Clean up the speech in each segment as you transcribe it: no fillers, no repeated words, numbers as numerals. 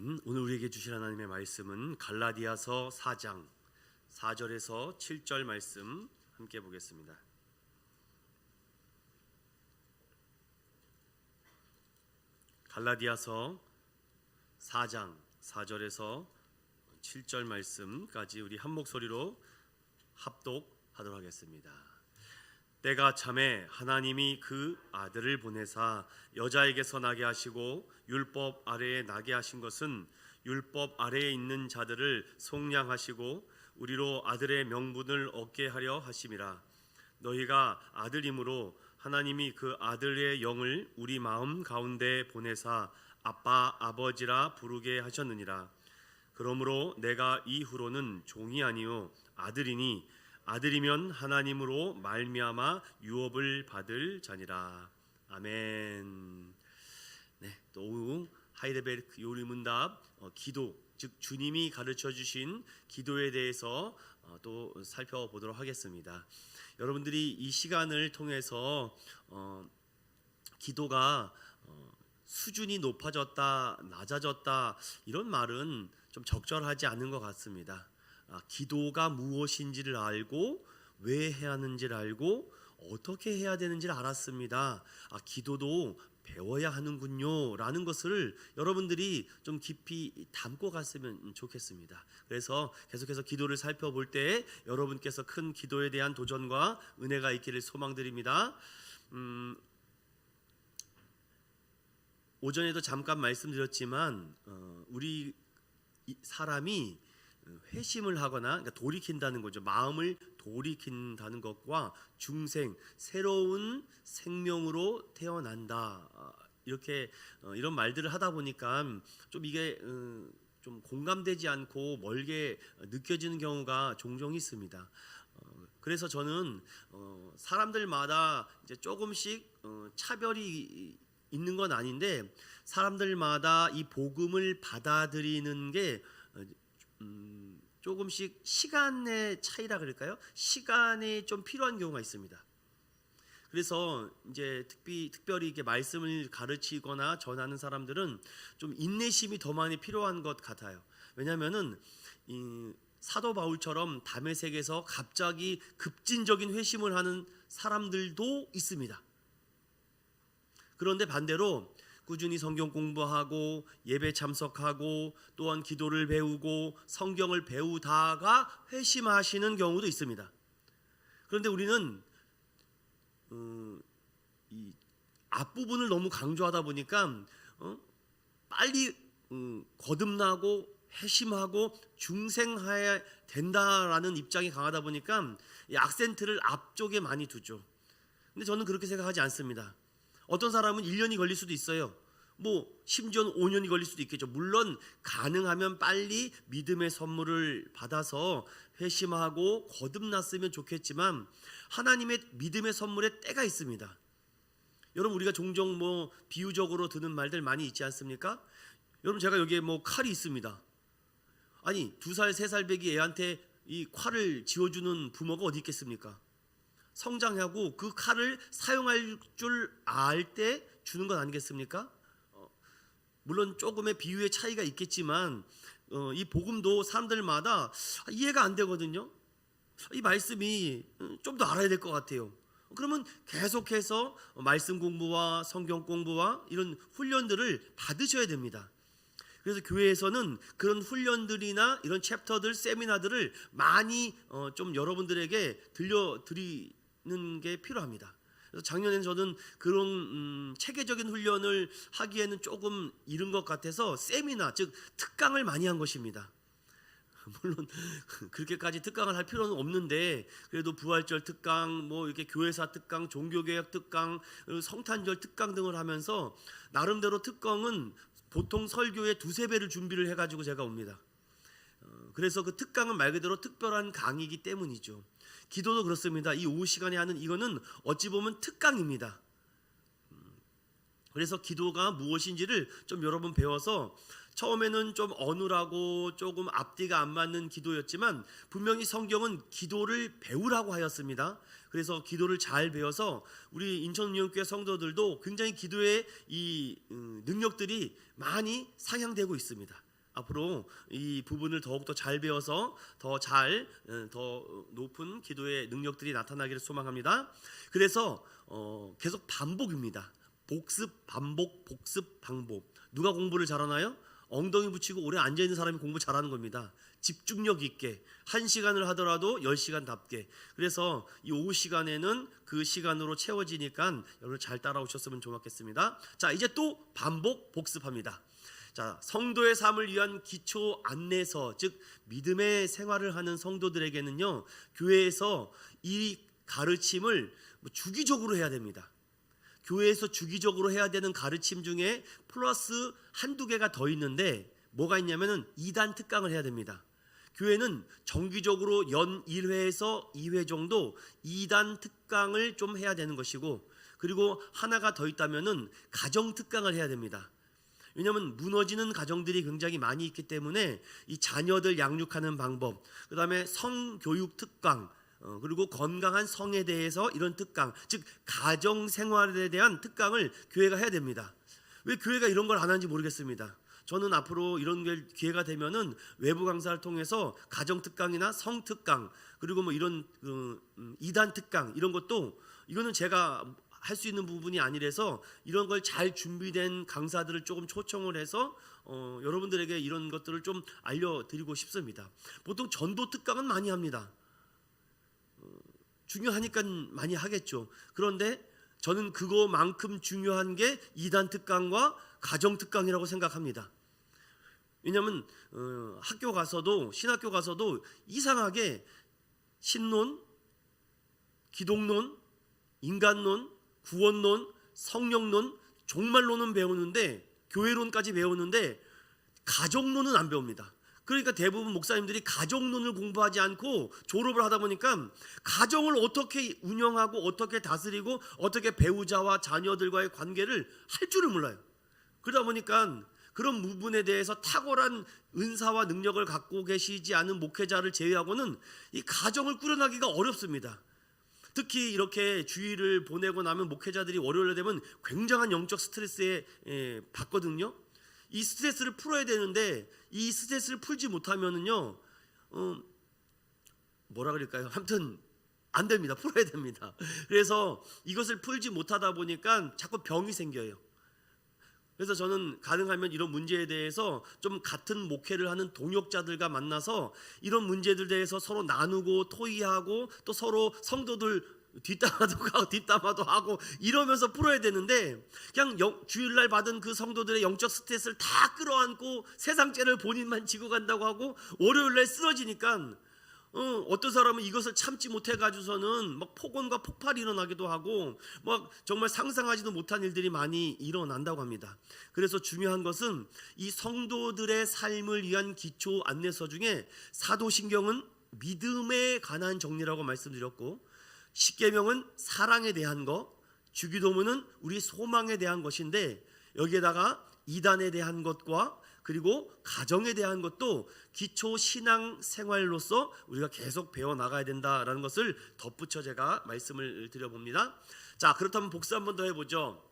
아멘. 오늘 우리에게 주실 하나님의 말씀은 갈라디아서 4장 4절에서 7절 말씀 함께 보겠습니다. 갈라디아서 4장 4절에서 7절 말씀까지 우리 한 목소리로 합독하도록 하겠습니다. 때가 참에 하나님이 그 아들을 보내사 여자에게서 나게 하시고 율법 아래에 나게 하신 것은 율법 아래에 있는 자들을 속량하시고 우리로 아들의 명분을 얻게 하려 하심이라. 너희가 아들이므로 하나님이 그 아들의 영을 우리 마음 가운데 보내사 아빠 아버지라 부르게 하셨느니라. 그러므로 내가 이후로는 종이 아니요 아들이니 아들이면 하나님으로 말미암아 유업을 받을 자니라. 아멘. 네, 또 하이델베르크 요리문답 기도, 즉 주님이 가르쳐 주신 기도에 대해서 또 살펴보도록 하겠습니다. 여러분들이 이 시간을 통해서 기도가 수준이 높아졌다, 낮아졌다 이런 말은 좀 적절하지 않은 것 같습니다. 기도가 무엇인지를 알고 왜 해야 하는지를 알고 어떻게 해야 되는지를 알았습니다. 기도도 배워야 하는군요 라는 것을 여러분들이 좀 깊이 담고 갔으면 좋겠습니다. 그래서 계속해서 기도를 살펴볼 때 여러분께서 큰 기도에 대한 도전과 은혜가 있기를 소망드립니다. 오전에도 잠깐 말씀드렸지만 우리 사람이 회심을 하거나 그러니까 돌이킨다는 거죠. 마음을 돌이킨다는 것과 중생, 새로운 생명으로 태어난다. 이렇게 이런 말들을 하다 보니까 좀 이게 좀 공감되지 않고 멀게 느껴지는 경우가 종종 있습니다. 그래서 저는 사람들마다 이제 조금씩 차별이 있는 건 아닌데 사람들마다 이 복음을 받아들이는 게 조금씩 시간의 차이라 그럴까요? 시간이 좀 필요한 경우가 있습니다. 그래서 이제 특별히 이렇게 말씀을 가르치거나 전하는 사람들은 좀 인내심이 더 많이 필요한 것 같아요. 왜냐하면은 이 사도 바울처럼 다메섹에서 갑자기 급진적인 회심을 하는 사람들도 있습니다. 그런데 반대로 꾸준히 성경 공부하고 예배 참석하고 또한 기도를 배우고 성경을 배우다가 회심하시는 경우도 있습니다. 그런데 우리는 이 앞부분을 너무 강조하다 보니까 빨리 거듭나고 회심하고 중생해야 된다라는 입장이 강하다 보니까 이 악센트를 앞쪽에 많이 두죠. 근데 저는 그렇게 생각하지 않습니다. 어떤 사람은 1년이 걸릴 수도 있어요. 뭐 심지어는 5년이 걸릴 수도 있겠죠. 물론 가능하면 빨리 믿음의 선물을 받아서 회심하고 거듭났으면 좋겠지만 하나님의 믿음의 선물에 때가 있습니다. 여러분 우리가 종종 뭐 비유적으로 드는 말들 많이 있지 않습니까? 여러분 제가 여기에 뭐 칼이 있습니다. 아니 2살 3살 배기 애한테 이 칼을 쥐어주는 부모가 어디 있겠습니까? 성장하고 그 칼을 사용할 줄 알 때 주는 건 아니겠습니까? 물론 조금의 비유의 차이가 있겠지만 이 복음도 사람들마다 이해가 안 되거든요. 이 말씀이 좀 더 알아야 될 것 같아요. 그러면 계속해서 말씀 공부와 성경 공부와 이런 훈련들을 받으셔야 됩니다. 그래서 교회에서는 그런 훈련들이나 이런 챕터들, 세미나들을 많이 좀 여러분들에게 들려드리는 게 필요합니다. 그래서 작년에는 저는 그런 체계적인 훈련을 하기에는 조금 이른 것 같아서 세미나, 즉 특강을 많이 한 것입니다. 물론 그렇게까지 특강을 할 필요는 없는데 그래도 부활절 특강, 뭐 이렇게 교회사 특강, 종교개혁 특강, 성탄절 특강 등을 하면서 나름대로 특강은 보통 설교의 2-3배를 준비를 해가지고 제가 옵니다. 그래서 그 특강은 말 그대로 특별한 강의이기 때문이죠. 기도도 그렇습니다. 이 오후 시간에 하는 이거는 어찌 보면 특강입니다. 그래서 기도가 무엇인지를 좀 여러분 배워서 처음에는 좀 어눌하고 조금 앞뒤가 안 맞는 기도였지만 분명히 성경은 기도를 배우라고 하였습니다. 그래서 기도를 잘 배워서 우리 인천운영교회 성도들도 굉장히 기도의 이 능력들이 많이 상향되고 있습니다. 앞으로 이 부분을 더욱더 잘 배워서 더 높은 기도의 능력들이 나타나기를 소망합니다. 그래서 계속 반복입니다. 복습, 반복, 복습, 반복. 누가 공부를 잘하나요? 엉덩이 붙이고 오래 앉아있는 사람이 공부 잘하는 겁니다. 집중력 있게 1시간을 하더라도 10시간답게. 그래서 이 오후 시간에는 그 시간으로 채워지니까 여러분 잘 따라오셨으면 좋겠습니다. 자, 이제 또 반복 복습합니다. 자, 성도의 삶을 위한 기초 안내서, 즉 믿음의 생활을 하는 성도들에게는요, 교회에서 이 가르침을 주기적으로 해야 됩니다. 교회에서 주기적으로 해야 되는 가르침 중에 플러스 한두 개가 더 있는데 뭐가 있냐면은 2단 특강을 해야 됩니다. 교회는 정기적으로 연 1회에서 2회 정도 2단 특강을 좀 해야 되는 것이고, 그리고 하나가 더 있다면은 가정 특강을 해야 됩니다. 왜냐하면 무너지는 가정들이 굉장히 많이 있기 때문에 이 자녀들 양육하는 방법, 그 다음에 성교육 특강, 그리고 건강한 성에 대해서 이런 특강, 즉 가정 생활에 대한 특강을 교회가 해야 됩니다. 왜 교회가 이런 걸 안 하는지 모르겠습니다. 저는 앞으로 이런 게 기회가 되면은 외부 강사를 통해서 가정 특강이나 성 특강, 그리고 뭐 이런 2단 특강, 이런 것도 이거는 제가 할 수 있는 부분이 아니라서 이런 걸 잘 준비된 강사들을 조금 초청을 해서 여러분들에게 이런 것들을 좀 알려드리고 싶습니다. 보통 전도 특강은 많이 합니다. 중요하니까 많이 하겠죠. 그런데 저는 그거만큼 중요한 게 2단 특강과 가정 특강이라고 생각합니다. 왜냐하면 학교 가서도, 신학교 가서도 이상하게 신론, 기독론, 인간론, 구원론, 성령론, 종말론은 배우는데, 교회론까지 배우는데 가정론은 안 배웁니다. 그러니까 대부분 목사님들이 가정론을 공부하지 않고 졸업을 하다 보니까 가정을 어떻게 운영하고 어떻게 다스리고 어떻게 배우자와 자녀들과의 관계를 할 줄을 몰라요. 그러다 보니까 그런 부분에 대해서 탁월한 은사와 능력을 갖고 계시지 않은 목회자를 제외하고는 이 가정을 꾸려나기가 어렵습니다. 특히 이렇게 주일을 보내고 나면 목회자들이 월요일에 되면 굉장한 영적 스트레스에 받거든요. 이 스트레스를 풀어야 되는데 이 스트레스를 풀지 못하면은요, 뭐라 그럴까요? 아무튼 안 됩니다. 풀어야 됩니다. 그래서 이것을 풀지 못하다 보니까 자꾸 병이 생겨요. 그래서 저는 가능하면 이런 문제에 대해서 좀 같은 목회를 하는 동역자들과 만나서 이런 문제들에 대해서 서로 나누고 토의하고 또 서로 성도들 뒷담화도 하고 이러면서 풀어야 되는데, 그냥 주일날 받은 그 성도들의 영적 스트레스를 다 끌어안고 세상죄를 본인만 지고 간다고 하고 월요일날 쓰러지니까 어떤 사람은 이것을 참지 못해가지고서는 막 폭언과 폭발이 일어나기도 하고 막 정말 상상하지도 못한 일들이 많이 일어난다고 합니다. 그래서 중요한 것은 이 성도들의 삶을 위한 기초 안내서 중에 사도신경은 믿음에 관한 정리라고 말씀드렸고, 십계명은 사랑에 대한 것, 주기도문은 우리 소망에 대한 것인데, 여기에다가 이단에 대한 것과 그리고 가정에 대한 것도 기초 신앙 생활로서 우리가 계속 배워나가야 된다라는 것을 덧붙여 제가 말씀을 드려봅니다. 자, 그렇다면 복습 한번 더 해보죠.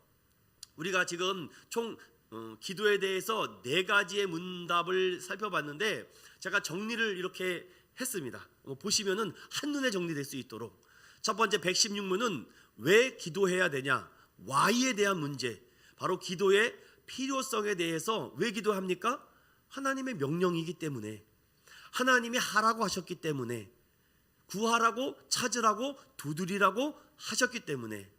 우리가 지금 총 기도에 대해서 4가지의 문답을 살펴봤는데 제가 정리를 이렇게 했습니다. 보시면은 한눈에 정리될 수 있도록. 첫 번째 116문은 왜 기도해야 되냐, Why에 대한 문제, 바로 기도의 필요성에 대해서. 왜 기도합니까? 하나님의 명령이기 때문에, 하나님이 하라고 하셨기 때문에, 구하라고, 찾으라고, 두드리라고 하셨기 때문에.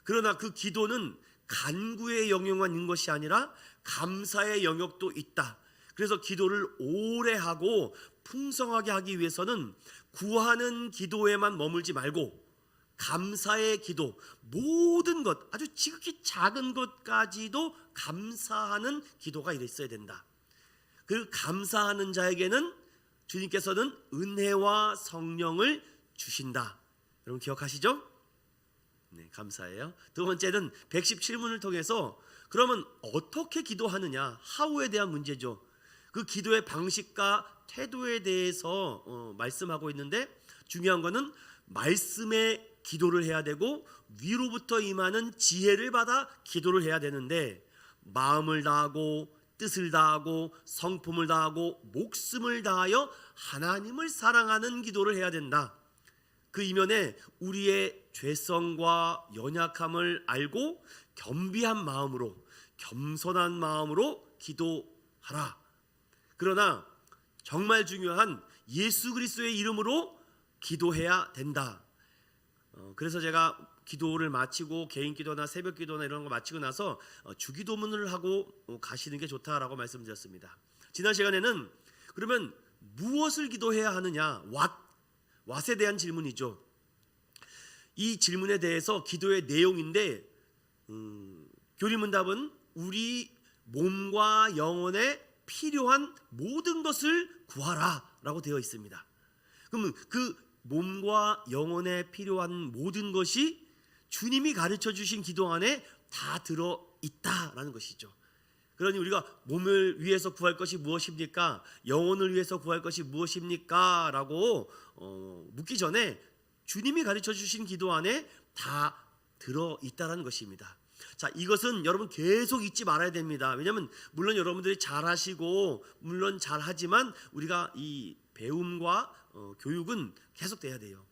그러나 그 기도는 간구의 영역만 있는 것이 아니라 감사의 영역도 있다. 그래서 기도를 오래 하고 풍성하게 하기 위해서는 구하는 기도에만 머물지 말고 감사의 기도, 모든 것, 아주 지극히 작은 것까지도 감사하는 기도가 있어야 된다. 그 감사하는 자에게는 주님께서는 은혜와 성령을 주신다. 여러분 기억하시죠? 네, 감사해요. 두 번째는 117문을 통해서 그러면 어떻게 기도하느냐, How에 대한 문제죠. 그 기도의 방식과 태도에 대해서 말씀하고 있는데, 중요한 거는 말씀의 기도를 해야 되고 위로부터 임하는 지혜를 받아 기도를 해야 되는데, 마음을 다하고 뜻을 다하고 성품을 다하고 목숨을 다하여 하나님을 사랑하는 기도를 해야 된다. 그 이면에 우리의 죄성과 연약함을 알고 겸비한 마음으로, 겸손한 마음으로 기도하라. 그러나 정말 중요한 예수 그리스도의 이름으로 기도해야 된다. 그래서 제가 기도를 마치고 개인 기도나 새벽 기도나 이런 거 마치고 나서 주기도문을 하고 가시는 게 좋다라고 말씀드렸습니다. 지난 시간에는 그러면 무엇을 기도해야 하느냐, 왓에 대한 질문이죠. 이 질문에 대해서 기도의 내용인데 교리문답은 우리 몸과 영혼에 필요한 모든 것을 구하라 라고 되어 있습니다. 그러면 그 몸과 영혼에 필요한 모든 것이 주님이 가르쳐 주신 기도 안에 다 들어있다라는 것이죠. 그러니 우리가 몸을 위해서 구할 것이 무엇입니까? 영혼을 위해서 구할 것이 무엇입니까? 라고 묻기 전에 주님이 가르쳐 주신 기도 안에 다 들어있다라는 것입니다. 자, 이것은 여러분 계속 잊지 말아야 됩니다. 왜냐하면 물론 여러분들이 잘하시고 물론 잘하지만 우리가 이 배움과 교육은 계속돼야 돼요.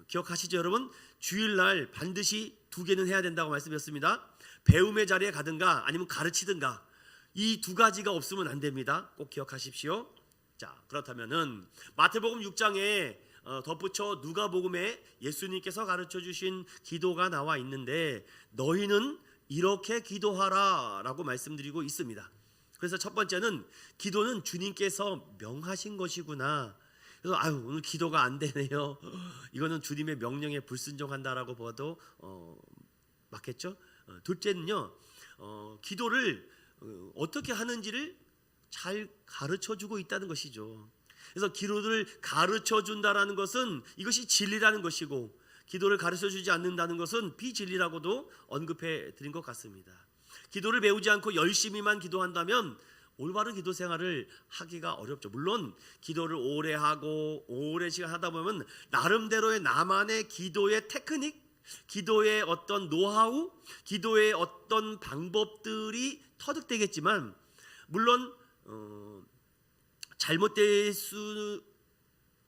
기억하시죠 여러분? 주일날 반드시 2개는 해야 된다고 말씀드렸습니다. 배움의 자리에 가든가 아니면 가르치든가, 이 2가지가 없으면 안 됩니다. 꼭 기억하십시오. 자, 그렇다면은 마태복음 6장에 덧붙여 누가복음에 예수님께서 가르쳐 주신 기도가 나와 있는데 너희는 이렇게 기도하라 라고 말씀드리고 있습니다. 그래서 첫 번째는 기도는 주님께서 명하신 것이구나. 그래서 오늘 기도가 안 되네요. 이거는 주님의 명령에 불순종한다라고 봐도 맞겠죠? 둘째는요, 기도를 어떻게 하는지를 잘 가르쳐주고 있다는 것이죠. 그래서 기도를 가르쳐준다라는 것은 이것이 진리라는 것이고, 기도를 가르쳐주지 않는다는 것은 비진리라고도 언급해 드린 것 같습니다. 기도를 배우지 않고 열심히만 기도한다면 올바른 기도 생활을 하기가 어렵죠. 물론 기도를 오래 하고 오랜 시간 하다 보면 나름대로의 나만의 기도의 테크닉, 기도의 어떤 노하우, 기도의 어떤 방법들이 터득되겠지만 물론 잘못될 수는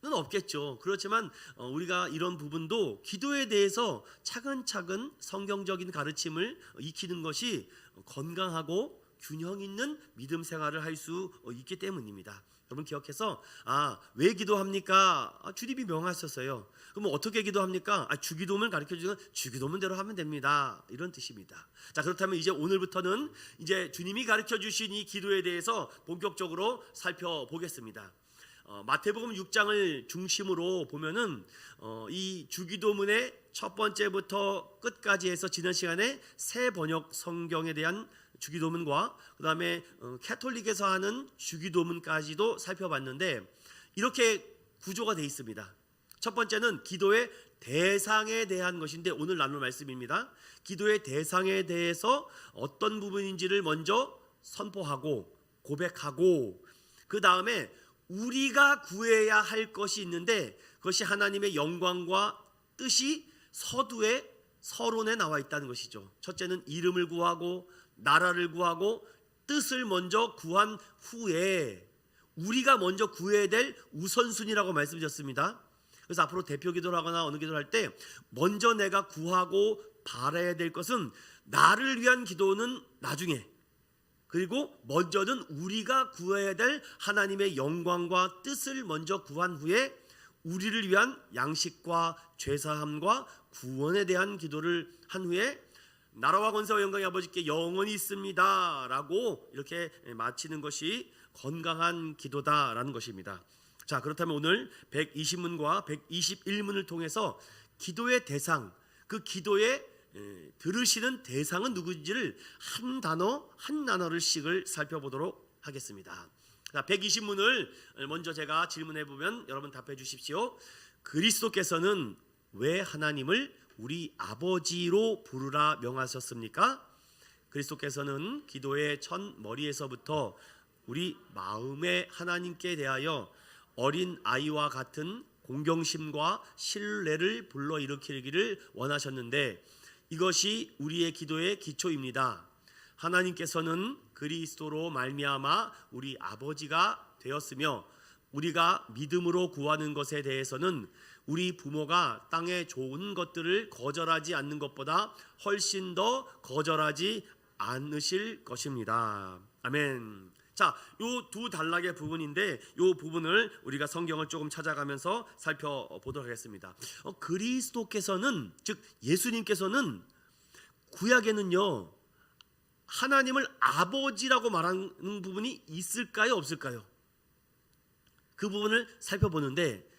없겠죠. 그렇지만 우리가 이런 부분도 기도에 대해서 차근차근 성경적인 가르침을 익히는 것이 건강하고 균형 있는 믿음 생활을 할 수 있기 때문입니다. 여러분 기억해서 왜 기도합니까? 주님이 명하셨어요. 그럼 어떻게 기도합니까? 주기도문을 가르쳐주는 주기도문대로 하면 됩니다. 이런 뜻입니다. 자, 그렇다면 이제 오늘부터는 이제 주님이 가르쳐주신 이 기도에 대해서 본격적으로 살펴보겠습니다. 마태복음 6장을 중심으로 보면은 이 주기도문의 첫 번째부터 끝까지 해서 지난 시간에 새 번역 성경에 대한 주기도문과 그 다음에 캐톨릭에서 하는 주기도문까지도 살펴봤는데 이렇게 구조가 되어 있습니다. 첫 번째는 기도의 대상에 대한 것인데 오늘 나눌 말씀입니다. 기도의 대상에 대해서 어떤 부분인지를 먼저 선포하고 고백하고 그 다음에 우리가 구해야 할 것이 있는데 그것이 하나님의 영광과 뜻이 서두에 서론에 나와 있다는 것이죠. 첫째는 이름을 구하고 나라를 구하고 뜻을 먼저 구한 후에 우리가 먼저 구해야 될 우선순위라고 말씀드렸습니다. 그래서 앞으로 대표 기도를 하거나 어느 기도를 할 때 먼저 내가 구하고 바라야 될 것은 나를 위한 기도는 나중에, 그리고 먼저는 우리가 구해야 될 하나님의 영광과 뜻을 먼저 구한 후에 우리를 위한 양식과 죄사함과 구원에 대한 기도를 한 후에 나라와 권세와 영광이 아버지께 영원히 있습니다 라고 이렇게 마치는 것이 건강한 기도다라는 것입니다. 자, 그렇다면 오늘 120문과 121문을 통해서 기도의 대상, 그 기도에 들으시는 대상은 누구인지를 한 단어 한 단어를씩을 살펴보도록 하겠습니다. 자, 120문을 먼저 제가 질문해 보면 여러분 답해 주십시오. 그리스도께서는 왜 하나님을 우리 아버지로 부르라 명하셨습니까? 그리스도께서는 기도의 첫 머리에서부터 우리 마음의 하나님께 대하여 어린 아이와 같은 공경심과 신뢰를 불러일으키기를 원하셨는데 이것이 우리의 기도의 기초입니다. 하나님께서는 그리스도로 말미암아 우리 아버지가 되었으며, 우리가 믿음으로 구하는 것에 대해서는 우리 부모가 땅의 좋은 것들을 거절하지 않는 것보다 훨씬 더 거절하지 않으실 것입니다. 아멘. 자, 요 두 단락의 부분인데, 요 부분을 우리가 성경을 조금 찾아가면서 살펴보도록 하겠습니다. 그리스도께서는, 즉 예수님께서는 구약에는요 하나님을 아버지라고 말하는 부분이 있을까요, 없을까요? 그 부분을 살펴보는데,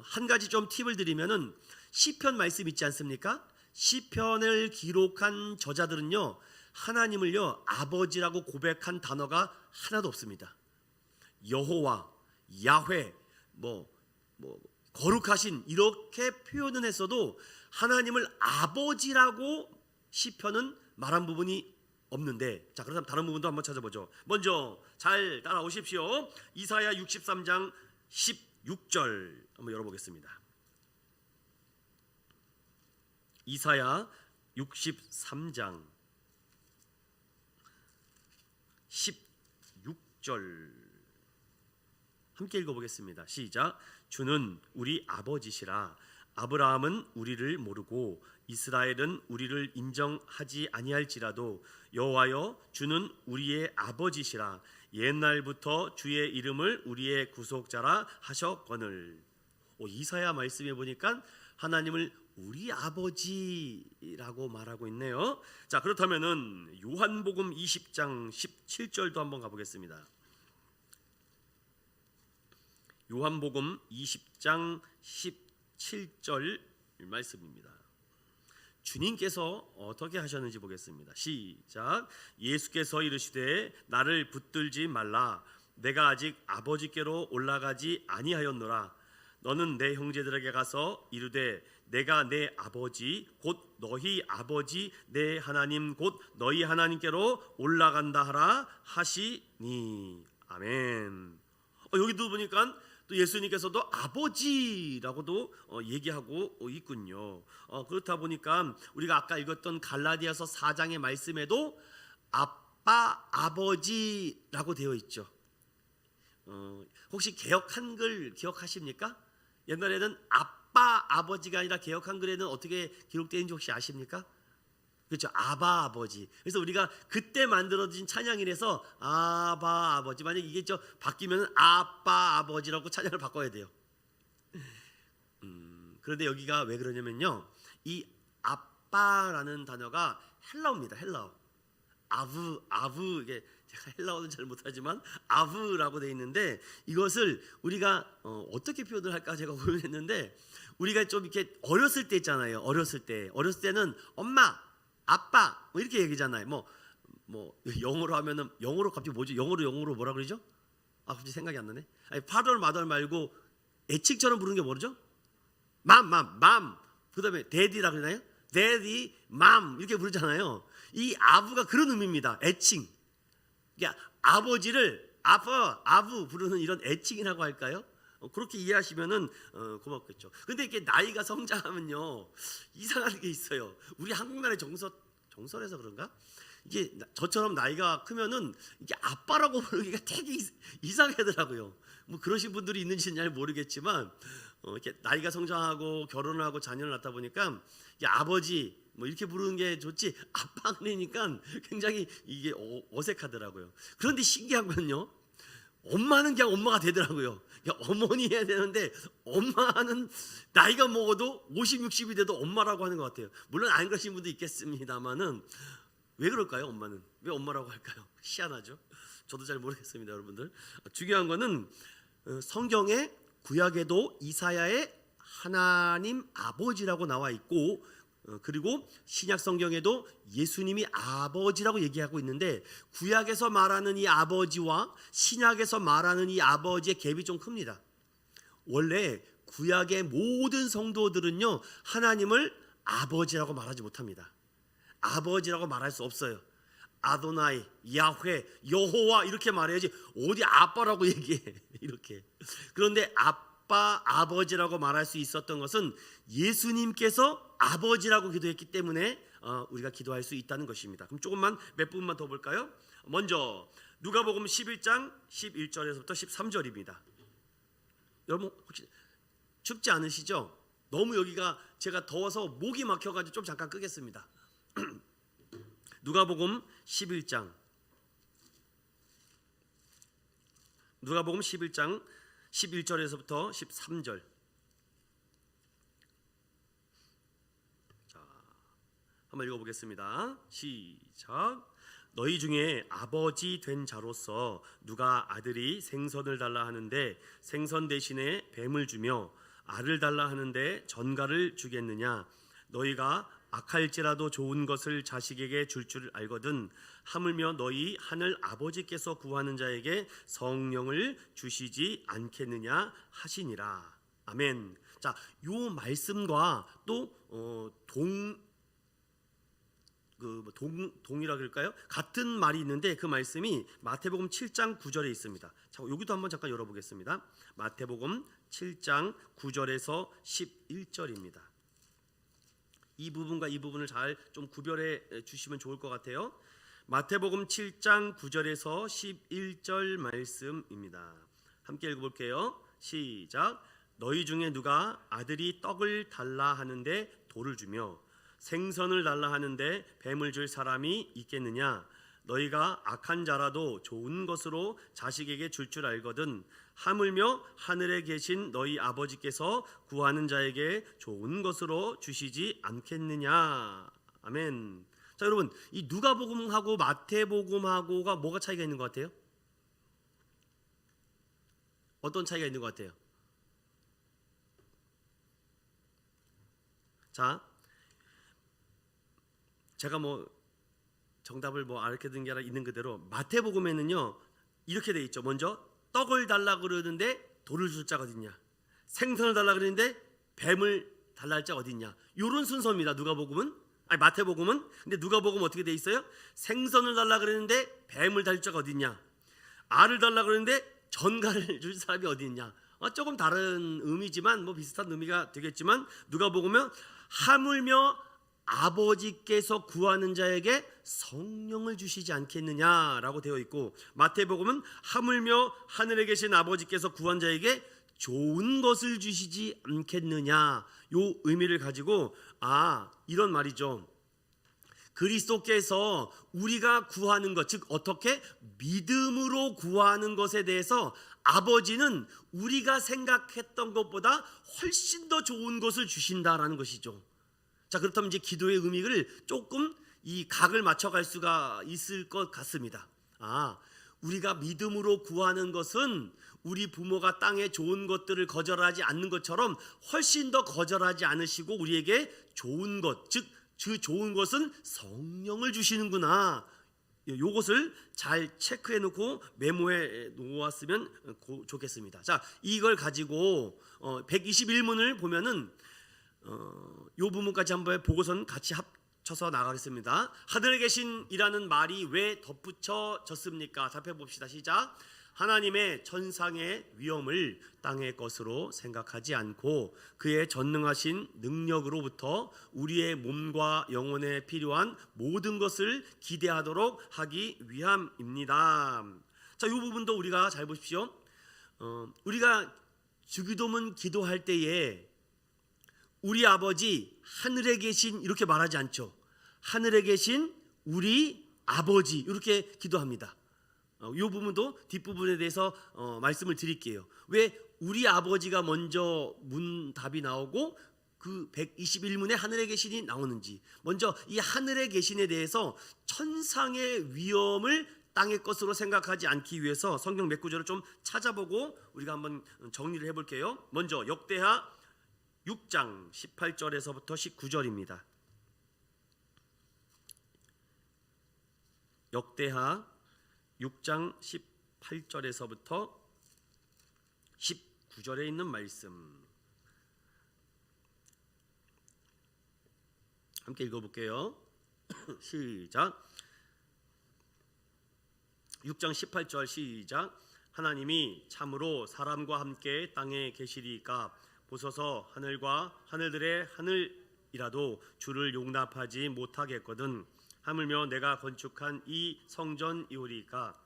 한 가지 좀 팁을 드리면은 시편 말씀 있지 않습니까? 시편을 기록한 저자들은요 하나님을요 아버지라고 고백한 단어가 하나도 없습니다. 여호와, 야훼, 거룩하신 이렇게 표현은 했어도 하나님을 아버지라고 시편은 말한 부분이 없는데, 자, 그렇다면 다른 부분도 한번 찾아보죠. 먼저 잘 따라오십시오. 이사야 63장 16절 한번 열어보겠습니다. 이사야 63장 16절 함께 읽어보겠습니다. 시작. 주는 우리 아버지시라. 아브라함은 우리를 모르고 이스라엘은 우리를 인정하지 아니할지라도 여호와여, 주는 우리의 아버지시라. 옛날부터 주의 이름을 우리의 구속자라 하셨거늘. 이사야 말씀에 보니까 하나님을 우리 아버지라고 말하고 있네요. 자, 그렇다면은 요한복음 20장 17절도 한번 가보겠습니다. 요한복음 20장 17절 말씀입니다. 주님께서 어떻게 하셨는지 보겠습니다. 시작. 예수께서 이르시되 나를 붙들지 말라. 내가 아직 아버지께로 올라가지 아니하였노라. 너는 내 형제들에게 가서 이르되 내가 내 아버지 곧 너희 아버지 내 하나님 곧 너희 하나님께로 올라간다 하라 하시니. 아멘. 여기도 보니까 또 예수님께서도 아버지라고도 얘기하고 있군요. 그렇다 보니까 우리가 아까 읽었던 갈라디아서 4장의 말씀에도 아빠, 아버지라고 되어 있죠. 혹시 개역 한글 기억하십니까? 옛날에는 아빠, 아버지가 아니라 개역 한글에는 어떻게 기록되어 있는지 혹시 아십니까? 그렇죠. 아바 아버지. 그래서 우리가 그때 만들어진 찬양이라서 아바 아버지. 만약 이게 바뀌면 아빠 아버지라고 찬양을 바꿔야 돼요. 그런데 여기가 왜 그러냐면요, 이 아빠라는 단어가 헬라어입니다. 헬라어. 아브 이게 제가 헬라어는 잘 못하지만 아브라고 돼 있는데, 이것을 우리가 어떻게 표현을 할까 제가 고민했는데, 우리가 좀 이렇게 어렸을 때 있잖아요. 어렸을 때는 엄마, 아빠 이렇게 얘기잖아요. 영어로 하면은, 영어로 갑자기 뭐죠? 영어로 뭐라 그러죠? 갑자기 생각이 안 나네. 아니, father, mother 말고 애칭처럼 부르는 게 뭐죠? 맘. 그다음에 daddy라 그러나요? daddy, mom 이렇게 부르잖아요. 이 아부가 그런 의미입니다. 애칭. 그러니까 아버지를 아부 부르는 이런 애칭이라고 할까요? 그렇게 이해하시면은 고맙겠죠. 근데 이렇게 나이가 성장하면요 이상한 게 있어요. 우리 한국나라의 정설에서 그런가? 이게 저처럼 나이가 크면은 이게 아빠라고 부르기가 되게 이상하더라고요. 그러신 분들이 있는지는 잘 모르겠지만, 이렇게 나이가 성장하고 결혼을 하고 자녀를 낳다 보니까 이게 아버지 이렇게 부르는 게 좋지, 아빠 그러니까 굉장히 이게 어색하더라고요. 그런데 신기한 건요, 엄마는 그냥 엄마가 되더라고요. 어머니 해야 되는데 엄마는 나이가 먹어도 50, 60이 돼도 엄마라고 하는 것 같아요. 물론 안 그러신 분도 있겠습니다만은 왜 그럴까요? 엄마는 왜 엄마라고 할까요? 희한하죠. 저도 잘 모르겠습니다, 여러분들. 중요한 거는 성경에 구약에도 이사야의 하나님 아버지라고 나와 있고, 그리고 신약 성경에도 예수님이 아버지라고 얘기하고 있는데, 구약에서 말하는 이 아버지와 신약에서 말하는 이 아버지의 갭이 좀 큽니다. 원래 구약의 모든 성도들은요 하나님을 아버지라고 말하지 못합니다. 아버지라고 말할 수 없어요. 아도나이, 야훼, 여호와 이렇게 말해야지 어디 아빠라고 얘기해. 이렇게. 그런데 아빠, 아버지라고 말할 수 있었던 것은 예수님께서 아버지라고 기도했기 때문에 우리가 기도할 수 있다는 것입니다. 그럼 조금만 몇 부분만 더 볼까요? 먼저 누가복음 11장 11절에서부터 13절입니다. 여러분 혹시 춥지 않으시죠? 너무 여기가 제가 더워서 목이 막혀가지고 좀 잠깐 끄겠습니다. 누가복음 11장 11절에서부터 13절. 자, 한번 읽어보겠습니다. 시작. 너희 중에 아버지 된 자로서 누가 아들이 생선을 달라 하는데 생선 대신에 뱀을 주며 알을 달라 하는데 전갈을 주겠느냐? 너희가 악할지라도 좋은 것을 자식에게 줄 줄 알거든 하물며 너희 하늘 아버지께서 구하는 자에게 성령을 주시지 않겠느냐 하시니라. 아멘. 자, 요 말씀과 또 동이라 그럴까요? 같은 말이 있는데 그 말씀이 마태복음 7장 9절에 있습니다. 자, 여기도 한번 잠깐 열어보겠습니다. 마태복음 7장 9절에서 11절입니다. 이 부분과 이 부분을 잘 좀 구별해 주시면 좋을 것 같아요. 마태복음 7장 9절에서 11절 말씀입니다. 함께 읽어볼게요. 시작. 너희 중에 누가 아들이 떡을 달라 하는데 돌을 주며 생선을 달라 하는데 뱀을 줄 사람이 있겠느냐? 너희가 악한 자라도 좋은 것으로 자식에게 줄 줄 알거든 하물며 하늘에 계신 너희 아버지께서 구하는 자에게 좋은 것으로 주시지 않겠느냐. 아멘. 자, 여러분, 이 누가복음하고 마태복음하고가 뭐가 차이가 있는 것 같아요? 어떤 차이가 있는 것 같아요? 자, 제가 정답을 알려드린 게 아니라 있는 그대로 마태복음에는요 이렇게 돼 있죠. 먼저 떡을 달라 그러는데 돌을 줄 자가 어딨냐? 생선을 달라 그러는데 뱀을 달라 할 자가 어딨냐? 이런 순서입니다. 마태복음은. 근데 누가복음 어떻게 돼 있어요? 생선을 달라 그러는데 뱀을 달 자가 어딨냐? 알을 달라 그러는데 전갈을 줄 사람이 어디 있냐? 조금 다른 의미지만 비슷한 의미가 되겠지만 누가복음은 하물며 아버지께서 구하는 자에게 성령을 주시지 않겠느냐라고 되어 있고, 마태복음은 하물며 하늘에 계신 아버지께서 구한 자에게 좋은 것을 주시지 않겠느냐, 요 의미를 가지고 이런 말이죠. 그리스도께서 우리가 구하는 것, 즉 어떻게 믿음으로 구하는 것에 대해서 아버지는 우리가 생각했던 것보다 훨씬 더 좋은 것을 주신다라는 것이죠. 자, 그렇다면 이제 기도의 의미를 조금 이 각을 맞춰갈 수가 있을 것 같습니다. 우리가 믿음으로 구하는 것은 우리 부모가 땅에 좋은 것들을 거절하지 않는 것처럼 훨씬 더 거절하지 않으시고 우리에게 좋은 것, 즉 그 좋은 것은 성령을 주시는구나. 요것을 잘 체크해 놓고 메모해 놓았으면 좋겠습니다. 자, 이걸 가지고 121문을 보면은 요 부분까지 한번 보고선 같이 합쳐서 나가겠습니다. 하늘에 계신이라는 말이 왜 덧붙여졌습니까? 살펴봅시다. 시작. 하나님의 천상의 위엄을 땅의 것으로 생각하지 않고 그의 전능하신 능력으로부터 우리의 몸과 영혼에 필요한 모든 것을 기대하도록 하기 위함입니다. 자, 이 부분도 우리가 잘 보십시오. 우리가 주기도문 기도할 때에 우리 아버지 하늘에 계신 이렇게 말하지 않죠. 하늘에 계신 우리 아버지 이렇게 기도합니다. 이 부분도 뒷부분에 대해서 말씀을 드릴게요. 왜 우리 아버지가 먼저 문답이 나오고 그 121문에 하늘에 계신이 나오는지, 먼저 이 하늘에 계신에 대해서 천상의 위엄을 땅의 것으로 생각하지 않기 위해서 성경 몇 구절을 좀 찾아보고 우리가 한번 정리를 해볼게요. 먼저 역대하 6장 18절에서부터 19절입니다. 역대하 6장 18절에서부터 19절에 있는 말씀 함께 읽어볼게요. 시작. 6장 18절 시작. 하나님이 참으로 사람과 함께 땅에 계시리까 보소서 하늘과 하늘들의 하늘이라도 주를 용납하지 못하겠거든 하물며 내가 건축한 이 성전이오리까.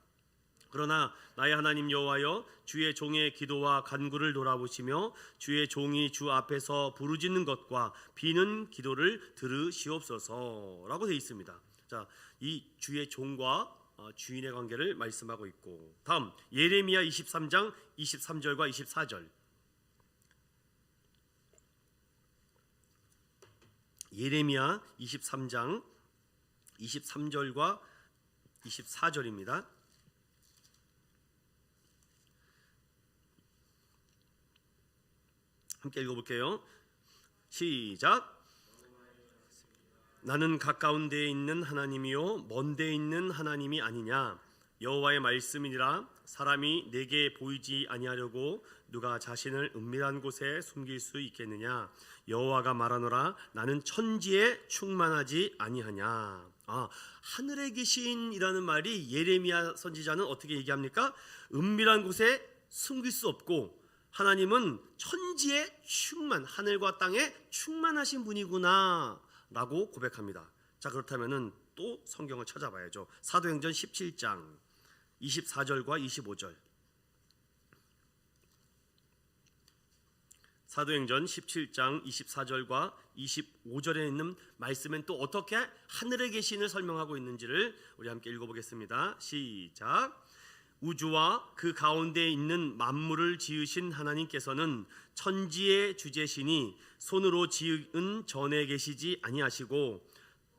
그러나 나의 하나님 여호와여, 주의 종의 기도와 간구를 돌아보시며 주의 종이 주 앞에서 부르짖는 것과 비는 기도를 들으시옵소서라고 되어 있습니다. 자, 이 주의 종과 주인의 관계를 말씀하고 있고, 다음 예레미야 23장 23절과 24절. 예레미야 23장 23절과 24절입니다. 함께 읽어볼게요. 시작. 나는 가까운 데에 있는 하나님이요 먼 데에 있는 하나님이 아니냐. 여호와의 말씀이니라. 사람이 내게 보이지 아니하려고 누가 자신을 은밀한 곳에 숨길 수 있겠느냐. 여호와가 말하노라. 나는 천지에 충만하지 아니하냐. 하늘에 계신이라는 말이 예레미야 선지자는 어떻게 얘기합니까? 은밀한 곳에 숨길 수 없고 하나님은 천지에 하늘과 땅에 충만하신 분이구나 라고 고백합니다. 자, 그렇다면은 또 성경을 찾아봐야죠. 사도행전 17장 24절과 25절. 사도행전 17장 24절과 25절에 있는 말씀은 또 어떻게 하늘에 계신을 설명하고 있는지를 우리 함께 읽어보겠습니다. 시작. 우주와 그 가운데에 있는 만물을 지으신 하나님께서는 천지의 주제시니 손으로 지은 전에 계시지 아니하시고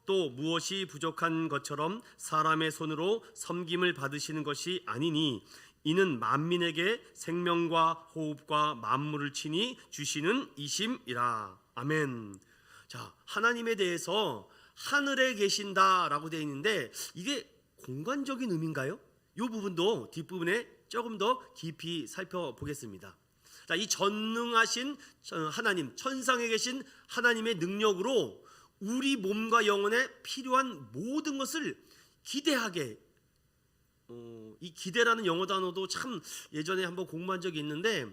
또 무엇이 부족한 것처럼 사람의 손으로 섬김을 받으시는 것이 아니니 이는 만민에게 생명과 호흡과 만물을 친히 주시는 이심이라. 아멘. 자, 하나님에 대해서 하늘에 계신다라고 되어 있는데 이게 공간적인 의미인가요? 이 부분도 뒷부분에 조금 더 깊이 살펴보겠습니다. 자, 이 전능하신 하나님, 천상에 계신 하나님의 능력으로 우리 몸과 영혼에 필요한 모든 것을 기대하게, 이 기대라는 영어 단어도 참 예전에 한번 공부한 적이 있는데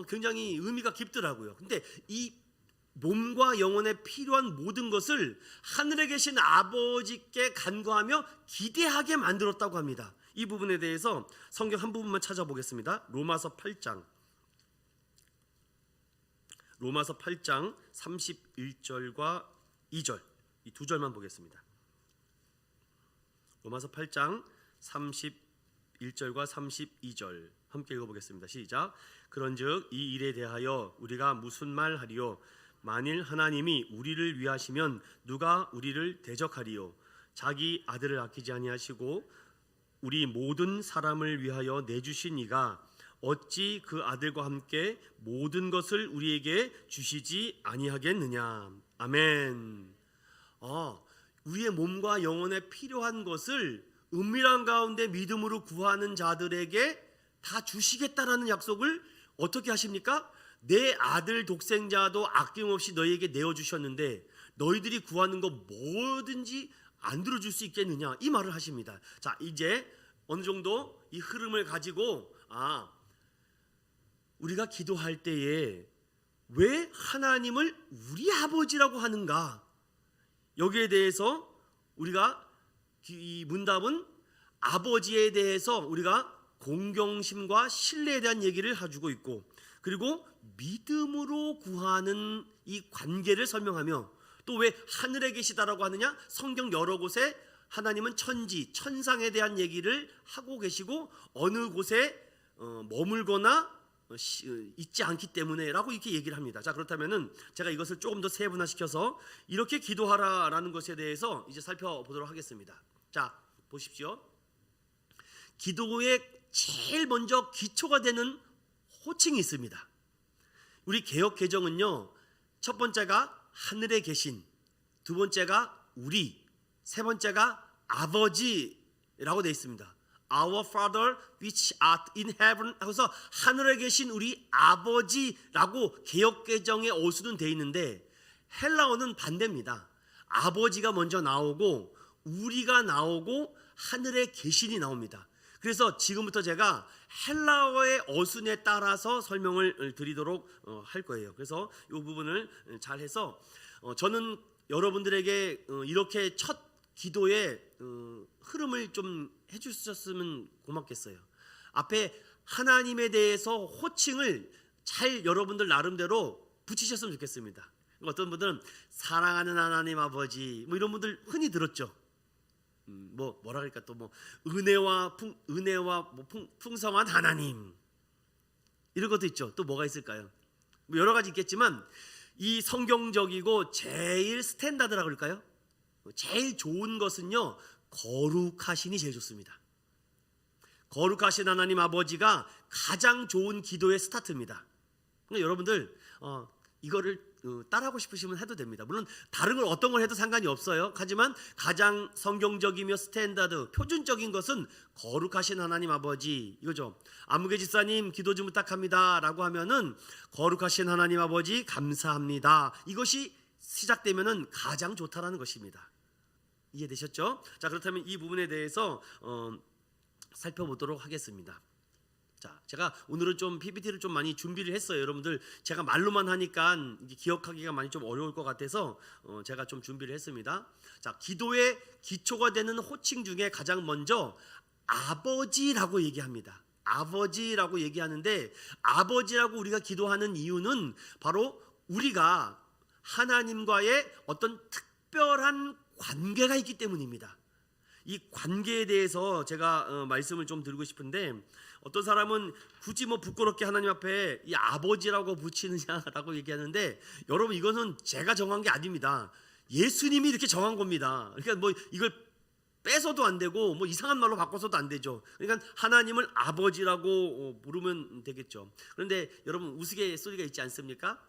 굉장히 의미가 깊더라고요. 근데 이 몸과 영혼에 필요한 모든 것을 하늘에 계신 아버지께 간구하며 기대하게 만들었다고 합니다. 이 부분에 대해서 성경 한 부분만 찾아보겠습니다. 로마서 8장 31절과 2절, 이 두 절만 보겠습니다. 로마서 8장 31절과 32절 함께 읽어보겠습니다. 시작. 그런즉 이 일에 대하여 우리가 무슨 말하리요? 만일 하나님이 우리를 위하시면 누가 우리를 대적하리요? 자기 아들을 아끼지 아니하시고 우리 모든 사람을 위하여 내주신 이가 어찌 그 아들과 함께 모든 것을 우리에게 주시지 아니하겠느냐. 아멘. 우리의 몸과 영혼에 필요한 것을 은밀한 가운데 믿음으로 구하는 자들에게 다 주시겠다라는 약속을 어떻게 하십니까? 내 아들 독생자도 아낌없이 너희에게 내어주셨는데 너희들이 구하는 거 뭐든지 안 들어줄 수 있겠느냐, 이 말을 하십니다. 자, 이제 어느 정도 이 흐름을 가지고 우리가 기도할 때에 왜 하나님을 우리 아버지라고 하는가, 여기에 대해서 우리가 이 문답은 아버지에 대해서 우리가 공경심과 신뢰에 대한 얘기를 해주고 있고, 그리고 믿음으로 구하는 이 관계를 설명하며, 또 왜 하늘에 계시다라고 하느냐, 성경 여러 곳에 하나님은 천지, 천상에 대한 얘기를 하고 계시고 어느 곳에 머물거나 있지 않기 때문에 라고 이렇게 얘기를 합니다. 자, 그렇다면은 제가 이것을 조금 더 세분화시켜서 이렇게 기도하라라는 것에 대해서 이제 살펴보도록 하겠습니다. 자, 보십시오. 기도의 제일 먼저 기초가 되는 호칭이 있습니다. 우리 개역 개정은요, 첫 번째가 하늘에 계신, 두 번째가 우리, 세 번째가 아버지라고 되어 있습니다. Our Father which art in heaven 하고서 하늘에 계신 우리 아버지라고 개역 개정의 어수는 되어 있는데, 헬라어는 반대입니다. 아버지가 먼저 나오고 우리가 나오고 하늘에 계신이 나옵니다. 그래서 지금부터 제가 헬라어의 어순에 따라서 설명을 드리도록 할 거예요. 그래서 이 부분을 잘 해서 저는 여러분들에게 이렇게 첫 기도의 흐름을 좀 해주셨으면 고맙겠어요. 앞에 하나님에 대해서 호칭을 잘 여러분들 나름대로 붙이셨으면 좋겠습니다. 어떤 분들은 사랑하는 하나님 아버지 뭐 이런 분들 흔히 들었죠. 뭐라 그럴까 또 뭐 은혜와 뭐 풍성한 하나님 이런 것도 있죠. 또 뭐가 있을까요? 뭐 여러 가지 있겠지만 이 성경적이고 제일 스탠다드라고 그럴까요? 제일 좋은 것은요 거룩하신이 제일 좋습니다. 거룩하신 하나님 아버지가 가장 좋은 기도의 스타트입니다. 그러니까 여러분들 이거를 따라하고 싶으시면 해도 됩니다. 물론 다른 걸 어떤 걸 해도 상관이 없어요. 하지만 가장 성경적이며 스탠다드 표준적인 것은 거룩하신 하나님 아버지 이거죠. 아무개 집사님 기도 좀 부탁합니다 라고 하면은 거룩하신 하나님 아버지 감사합니다. 이것이 시작되면은 가장 좋다라는 것입니다. 이해되셨죠? 자, 그렇다면 이 부분에 대해서 살펴보도록 하겠습니다. 자, 제가 오늘은 좀 PPT를 좀 많이 준비를 했어요. 여러분들 제가 말로만 하니까 이게 기억하기가 많이 좀 어려울 것 같아서 제가 좀 준비를 했습니다. 자, 기도의 기초가 되는 호칭 중에 가장 먼저 아버지라고 얘기합니다. 아버지라고 얘기하는데 아버지라고 우리가 기도하는 이유는 바로 우리가 하나님과의 어떤 특별한 관계가 있기 때문입니다. 이 관계에 대해서 제가 말씀을 좀 드리고 싶은데 어떤 사람은 굳이 뭐 부끄럽게 하나님 앞에 이 아버지라고 붙이느냐라고 얘기하는데 여러분 이거는 제가 정한 게 아닙니다. 예수님이 이렇게 정한 겁니다. 그러니까 뭐 이걸 빼서도 안 되고 뭐 이상한 말로 바꿔서도 안 되죠. 그러니까 하나님을 아버지라고 부르면 되겠죠. 그런데 여러분 우스갯소리가 있지 않습니까?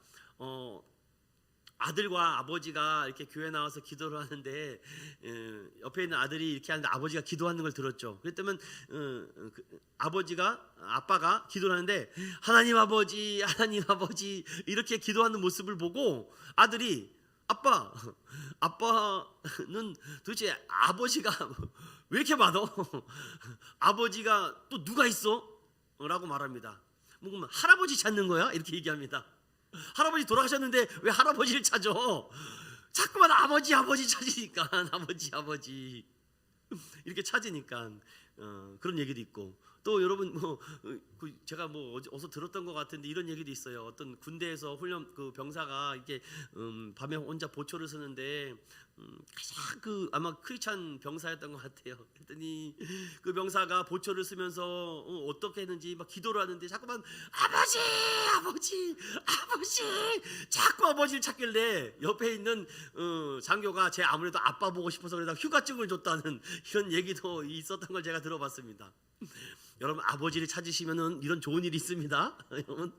아들과 아버지가 이렇게 교회 나와서 기도를 하는데 옆에 있는 아들이 이렇게 하는데 아버지가 기도하는 걸 들었죠. 그랬더니 아빠가 기도를 하는데 하나님 아버지 이렇게 기도하는 모습을 보고 아들이 아빠는 도대체 아버지가 왜 이렇게 많어? 아버지가 또 누가 있어? 라고 말합니다. 뭐 할아버지 찾는 거야? 이렇게 얘기합니다. 할아버지 돌아가셨는데 왜 할아버지를 찾아? 자꾸만 아버지 찾으니까 아버지 이렇게 찾으니까 그런 얘기도 있고 또 여러분 제가 어디서 들었던 것 같은데 이런 얘기도 있어요. 어떤 군대에서 훈련 병사가 이렇게 밤에 혼자 보초를 서는데 가장 아마 크리스찬 병사였던 것 같아요. 그랬더니 그 병사가 보초를 쓰면서 어떻게 했는지 막 기도를 하는데 자꾸만 아버지 자꾸 아버지를 찾길래 옆에 있는 장교가 제 아무래도 아빠 보고 싶어서 그러다 휴가증을 줬다는 이런 얘기도 있었던 걸 제가 들어봤습니다. 여러분 아버지를 찾으시면은 이런 좋은 일이 있습니다. 여러분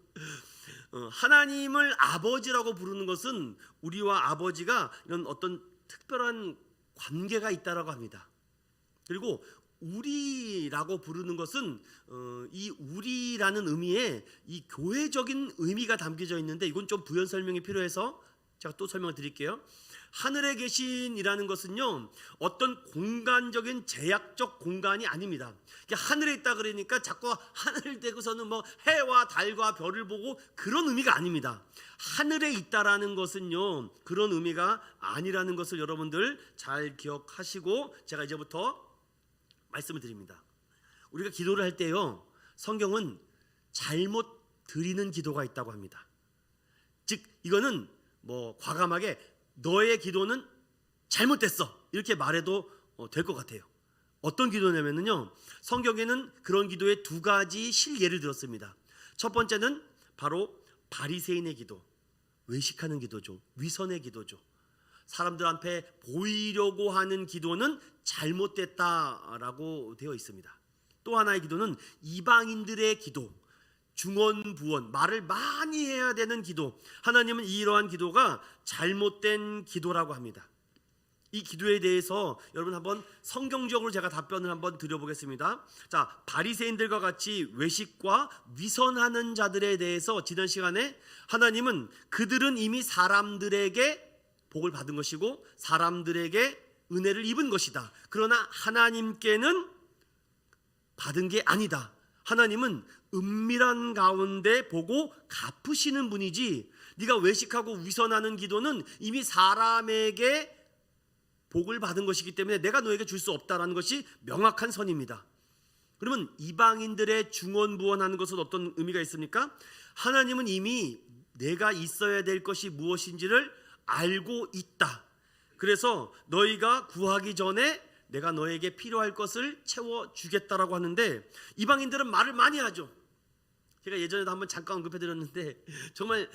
하나님을 아버지라고 부르는 것은 우리와 아버지가 이런 어떤 특별한 관계가 있다라고 합니다. 그리고 우리라고 부르는 것은 이 우리라는 의미에 이 교회적인 의미가 담겨져 있는데 이건 좀 부연 설명이 필요해서 제가 또 설명을 드릴게요. 하늘에 계신이라는 것은요 어떤 공간적인 제약적 공간이 아닙니다. 하늘에 있다 그러니까 자꾸 하늘을 대고서는 뭐 해와 달과 별을 보고 그런 의미가 아닙니다. 하늘에 있다라는 것은요 그런 의미가 아니라는 것을 여러분들 잘 기억하시고 제가 이제부터 말씀을 드립니다. 우리가 기도를 할 때요 성경은 잘못 드리는 기도가 있다고 합니다. 즉 이거는 뭐 과감하게 너의 기도는 잘못됐어 이렇게 말해도 될 것 같아요. 어떤 기도냐면요 성경에는 그런 기도의 두 가지 실예를 들었습니다. 첫 번째는 바로 바리새인의 기도, 외식하는 기도죠. 위선의 기도죠. 사람들 앞에 보이려고 하는 기도는 잘못됐다라고 되어 있습니다. 또 하나의 기도는 이방인들의 기도, 중언부언, 말을 많이 해야 되는 기도. 하나님은 이러한 기도가 잘못된 기도라고 합니다. 이 기도에 대해서 여러분 한번 성경적으로 제가 답변을 한번 드려보겠습니다. 자, 바리새인들과 같이 외식과 위선하는 자들에 대해서 지난 시간에 하나님은 그들은 이미 사람들에게 복을 받은 것이고 사람들에게 은혜를 입은 것이다. 그러나 하나님께는 받은 게 아니다. 하나님은 은밀한 가운데 보고 갚으시는 분이지 네가 외식하고 위선하는 기도는 이미 사람에게 복을 받은 것이기 때문에 내가 너에게 줄 수 없다라는 것이 명확한 선입니다. 그러면 이방인들의 중언부언하는 것은 어떤 의미가 있습니까? 하나님은 이미 내가 있어야 될 것이 무엇인지를 알고 있다. 그래서 너희가 구하기 전에 내가 너에게 필요할 것을 채워주겠다라고 하는데, 이방인들은 말을 많이 하죠. 제가 예전에도 한번 잠깐 언급해드렸는데 정말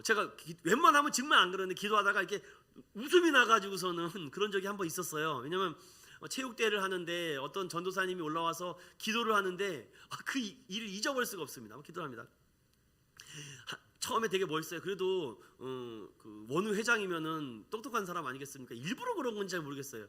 제가 웬만하면 정말 안 그러는데 기도하다가 이렇게 웃음이 나가지고서는 그런 적이 한번 있었어요. 왜냐면 체육대회를 하는데 어떤 전도사님이 올라와서 기도를 하는데 그 일을 잊어버릴 수가 없습니다. 기도를 합니다. 처음에 되게 멋있어요. 그래도 그 원우 회장이면은 똑똑한 사람 아니겠습니까? 일부러 그런 건지 잘 모르겠어요.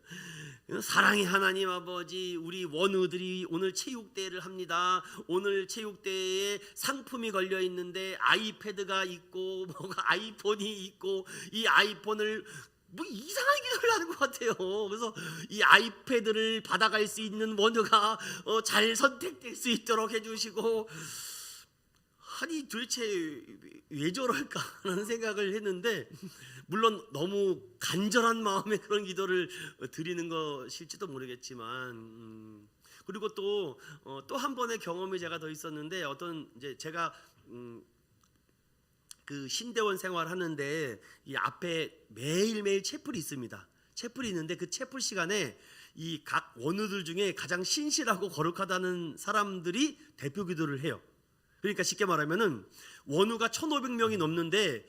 사랑의 하나님 아버지, 우리 원우들이 오늘 체육대회를 합니다. 오늘 체육대회에 상품이 걸려 있는데 아이패드가 있고 뭐가 아이폰이 있고, 이 아이폰을 뭐 이상한 기도를 하는 것 같아요. 그래서 이 아이패드를 받아갈 수 있는 원우가 잘 선택될 수 있도록 해주시고, 아니 도대체 왜 저럴까 하는 생각을 했는데, 물론 너무 간절한 마음에 그런 기도를 드리는 것일지도 모르겠지만, 그리고 또 한 번의 경험이 제가 더 있었는데, 어떤 이제 제가 그 신대원 생활하는데 이 앞에 매일매일 채플이 있습니다. 채플이 있는데 그 채플 시간에 이 각 원우들 중에 가장 신실하고 거룩하다는 사람들이 대표 기도를 해요. 그러니까 쉽게 말하면은 원우가 1,500명이 넘는데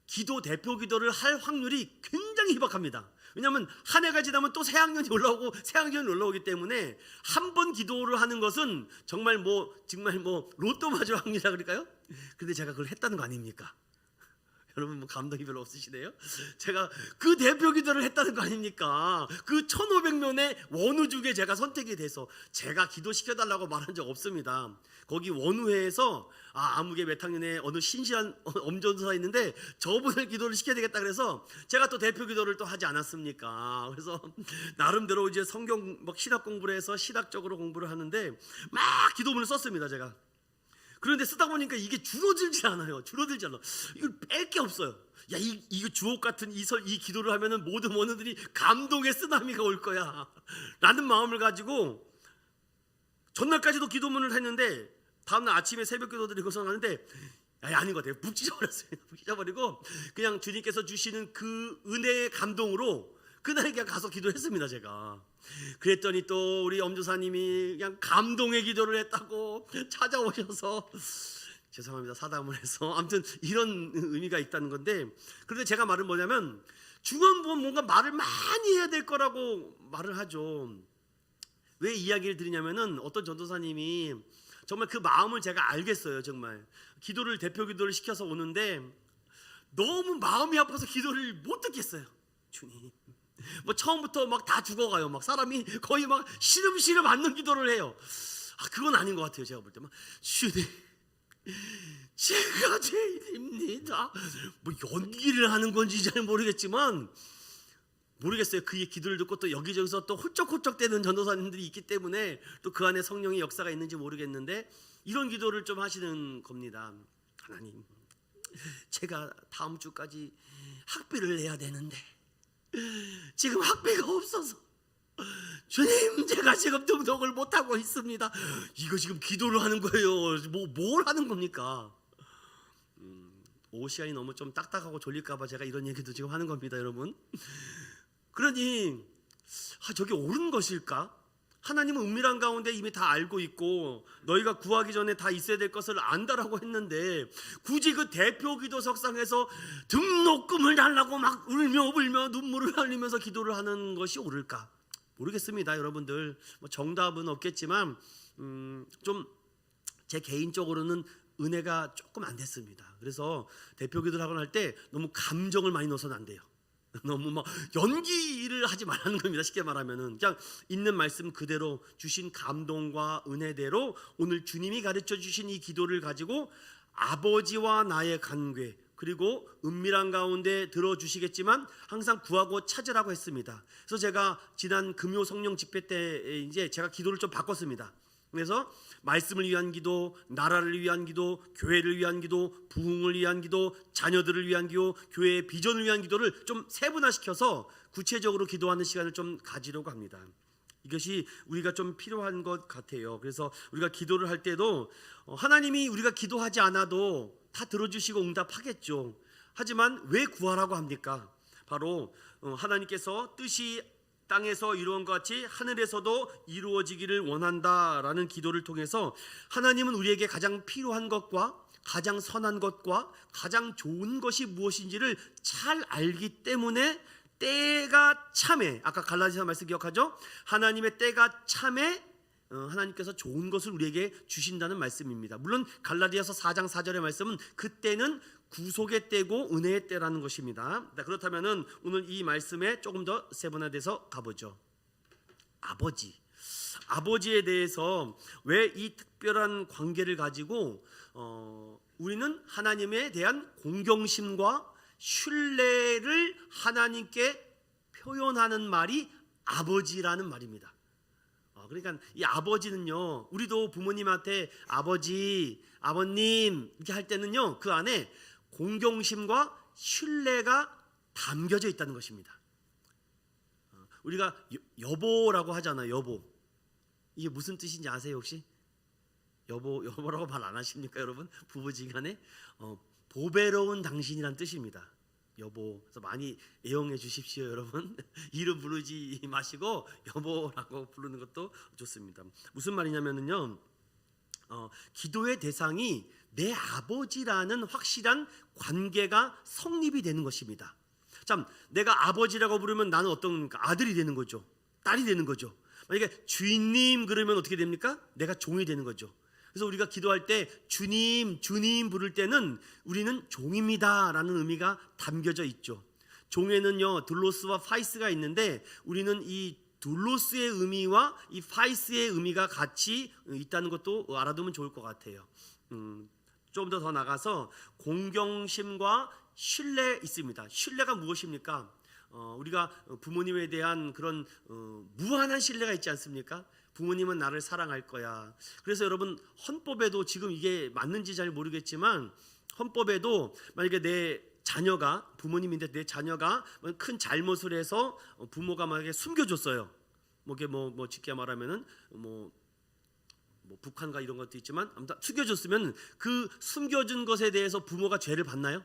기도 대표 기도를 할 확률이 굉장히 희박합니다. 왜냐하면 한 해가 지나면 또 새 학년이 올라오고 새 학년이 올라오기 때문에 한 번 기도를 하는 것은 정말 뭐 로또 맞을 확률이라 그럴까요? 근데 제가 그걸 했다는 거 아닙니까? 여러분 뭐 감동이 별로 없으시네요. 제가 그 대표 기도를 했다는 거 아닙니까? 그 1,500명의 원우 중에 제가 선택이 돼서 제가 기도시켜달라고 말한 적 없습니다. 거기 원우회에서 아무개 몇 학년에 어느 신실한 엄전도사 있는데 저분을 기도를 시켜야 되겠다 그래서 제가 또 대표 기도를 또 하지 않았습니까? 그래서 나름대로 이제 성경 막 신학 공부를 해서 신학적으로 공부를 하는데 막 기도문을 썼습니다, 제가. 그런데 쓰다 보니까 이게 줄어들지 않아요. 줄어들지 않아. 이걸 뺄 게 없어요. 야, 이거 주옥 같은 이 기도를 하면은 모든 원우들이 감동의 쓰나미가 올 거야 라는 마음을 가지고 전날까지도 기도문을 했는데, 다음날 아침에 새벽 기도 드리고서 가는데 아닌 것 같아요. 묵 찢어버렸습니다. 묵 찢어버리고 그냥 주님께서 주시는 그 은혜의 감동으로 그날 그냥 가서 기도했습니다, 제가. 그랬더니 또 우리 엄조사님이 그냥 감동의 기도를 했다고 찾아오셔서, 죄송합니다, 사담을 해서, 아무튼 이런 의미가 있다는 건데, 그런데 제가 말은 뭐냐면 중원부원 뭔가 말을 많이 해야 될 거라고 말을 하죠. 왜 이야기를 드리냐면은 어떤 전도사님이 정말 그 마음을 제가 알겠어요. 정말 기도를 대표 기도를 시켜서 오는데 너무 마음이 아파서 기도를 못 듣겠어요. 주님, 뭐 처음부터 막 다 죽어가요. 막 사람이 거의 막 시름시름 앉는 기도를 해요. 그건 아닌 것 같아요. 제가 볼 때 막 주님, 제가 죄인입니다. 뭐 연기를 하는 건지 잘 모르겠지만 모르겠어요. 그의 기도를 듣고 또 여기저기서 또 홀쩍홀쩍대는 전도사님들이 있기 때문에 또 그 안에 성령의 역사가 있는지 모르겠는데 이런 기도를 좀 하시는 겁니다. 하나님, 제가 다음 주까지 학비를 내야 되는데 지금 학비가 없어서 주님, 제가 지금 등록을 못하고 있습니다. 이거 지금 기도를 하는 거예요. 뭘 하는 겁니까? 오후 시간이 너무 좀 딱딱하고 졸릴까 봐 제가 이런 얘기도 지금 하는 겁니다, 여러분. 그러니 저게 옳은 것일까? 하나님은 은밀한 가운데 이미 다 알고 있고 너희가 구하기 전에 다 있어야 될 것을 안다라고 했는데 굳이 그 대표 기도석상에서 등록금을 달라고 막 울며 눈물을 흘리면서 기도를 하는 것이 옳을까? 모르겠습니다, 여러분들. 뭐 정답은 없겠지만 좀 제 개인적으로는 은혜가 조금 안 됐습니다. 그래서 대표 기도를 하거나 할 때 너무 감정을 많이 넣어서는 안 돼요. 너무 막 연기를 하지 말라는 겁니다. 쉽게 말하면은 그냥 있는 말씀 그대로 주신 감동과 은혜대로 오늘 주님이 가르쳐 주신 이 기도를 가지고 아버지와 나의 관계, 그리고 은밀한 가운데 들어주시겠지만 항상 구하고 찾으라고 했습니다. 그래서 제가 지난 금요 성령 집회 때 이제 제가 기도를 좀 바꿨습니다. 그래서 말씀을 위한 기도, 나라를 위한 기도, 교회를 위한 기도, 부흥을 위한 기도, 자녀들을 위한 기도, 교회의 비전을 위한 기도를 좀 세분화시켜서 구체적으로 기도하는 시간을 좀 가지려고 합니다. 이것이 우리가 좀 필요한 것 같아요. 그래서 우리가 기도를 할 때도 하나님이 우리가 기도하지 않아도 다 들어주시고 응답하겠죠. 하지만 왜 구하라고 합니까? 바로 하나님께서 뜻이 땅에서 이루어진 것 같이 하늘에서도 이루어지기를 원한다라는 기도를 통해서 하나님은 우리에게 가장 필요한 것과 가장 선한 것과 가장 좋은 것이 무엇인지를 잘 알기 때문에 때가 참에, 아까 갈라디아서 말씀 기억하죠? 하나님의 때가 참에 하나님께서 좋은 것을 우리에게 주신다는 말씀입니다. 물론 갈라디아서 4장 4절의 말씀은 그때는 구속의 때고 은혜의 때라는 것입니다. 그렇다면 오늘 이 말씀에 조금 더 세분화돼서 가보죠. 아버지에 대해서 왜 이 특별한 관계를 가지고 우리는 하나님에 대한 공경심과 신뢰를 하나님께 표현하는 말이 아버지라는 말입니다. 그러니까 이 아버지는요, 우리도 부모님한테 아버지, 아버님 이렇게 할 때는요, 그 안에 공경심과 신뢰가 담겨져 있다는 것입니다. 우리가 여보라고 하잖아요. 여보. 이게 무슨 뜻인지 아세요 혹시? 여보라고 말 안 하십니까 여러분? 부부지간에 보배로운 당신이란 뜻입니다. 여보. 그래서 많이 애용해 주십시오 여러분. 이름 부르지 마시고 여보라고 부르는 것도 좋습니다. 무슨 말이냐면요, 기도의 대상이 내 아버지라는 확실한 관계가 성립이 되는 것입니다. 참, 내가 아버지라고 부르면 나는 어떤 아들이 되는 거죠. 딸이 되는 거죠. 만약에 주인님 그러면 어떻게 됩니까? 내가 종이 되는 거죠. 그래서 우리가 기도할 때 주님 부를 때는 우리는 종입니다라는 의미가 담겨져 있죠. 종에는요 둘로스와 파이스가 있는데 우리는 이 둘로스의 의미와 이 파이스의 의미가 같이 있다는 것도 알아두면 좋을 것 같아요. 좀 더 나가서 공경심과 신뢰 있습니다. 신뢰가 무엇입니까? 우리가 부모님에 대한 그런 무한한 신뢰가 있지 않습니까? 부모님은 나를 사랑할 거야. 그래서 여러분 헌법에도 지금 이게 맞는지 잘 모르겠지만 헌법에도 만약에 내 자녀가 부모님인데 내 자녀가 큰 잘못을 해서 부모가 만약에 숨겨줬어요. 뭐 쉽게 말하면은 뭐 북한과 이런 것도 있지만 아무튼 숨겨줬으면 그 숨겨준 것에 대해서 부모가 죄를 받나요?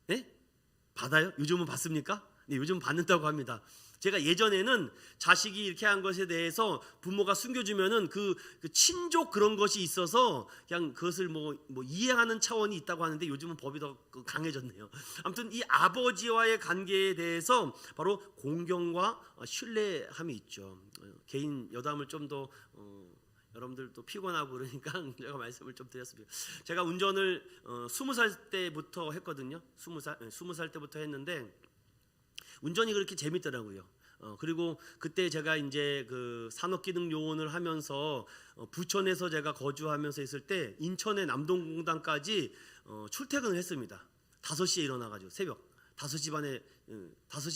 네? 받아요? 요즘은 받습니까? 네, 요즘 받는다고 합니다. 제가 예전에는 자식이 이렇게 한 것에 대해서 부모가 숨겨주면은 그 친족 그런 것이 있어서 그냥 그것을 뭐 이해하는 차원이 있다고 하는데 요즘은 법이 더 강해졌네요. 아무튼 이 아버지와의 관계에 대해서 바로 공경과 신뢰함이 있죠. 개인 여담을 좀 더 여러분들도 피곤하고 그러니까 제가 말씀을 좀 드렸습니다. 제가 운전을 20살 때부터 했거든요. 20살 때부터 했는데 운전이 그렇게 재밌더라고요. 그리고 그때 제가 이제 그 산업기능요원을 하면서 부천에서 제가 거주하면서 있을 때 인천의 남동공단까지 출퇴근을 했습니다. 5시에 일어나가지고 새벽 5시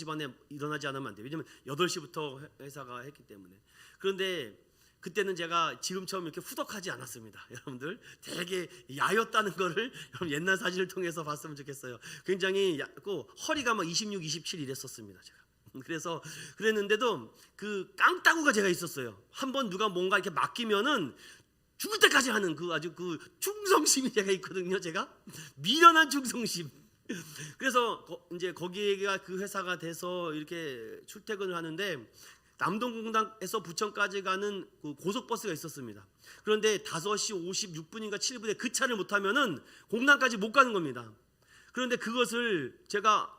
반에 일어나지 않으면 안 돼요. 왜냐면 8시부터 회사가 했기 때문에. 그런데 그때는 제가 지금처럼 이렇게 후덕하지 않았습니다. 여러분들 되게 야였다는 거를 여러분 옛날 사진을 통해서 봤으면 좋겠어요. 굉장히 얇고 허리가 막 26, 27 이랬었습니다. 제가. 그래서 그랬는데도 그 깡따구가 제가 있었어요. 한번 누가 뭔가 이렇게 맡기면은 죽을 때까지 하는 그 아주 그 충성심이 제가 있거든요. 제가 미련한 충성심. 그래서 이제 거기가 그 회사가 돼서 이렇게 출퇴근을 하는데 남동공단에서 부천까지 가는 그 고속버스가 있었습니다. 그런데 5시 56분인가 7분에 그 차를 못 타면은 공단까지 못 가는 겁니다. 그런데 그것을 제가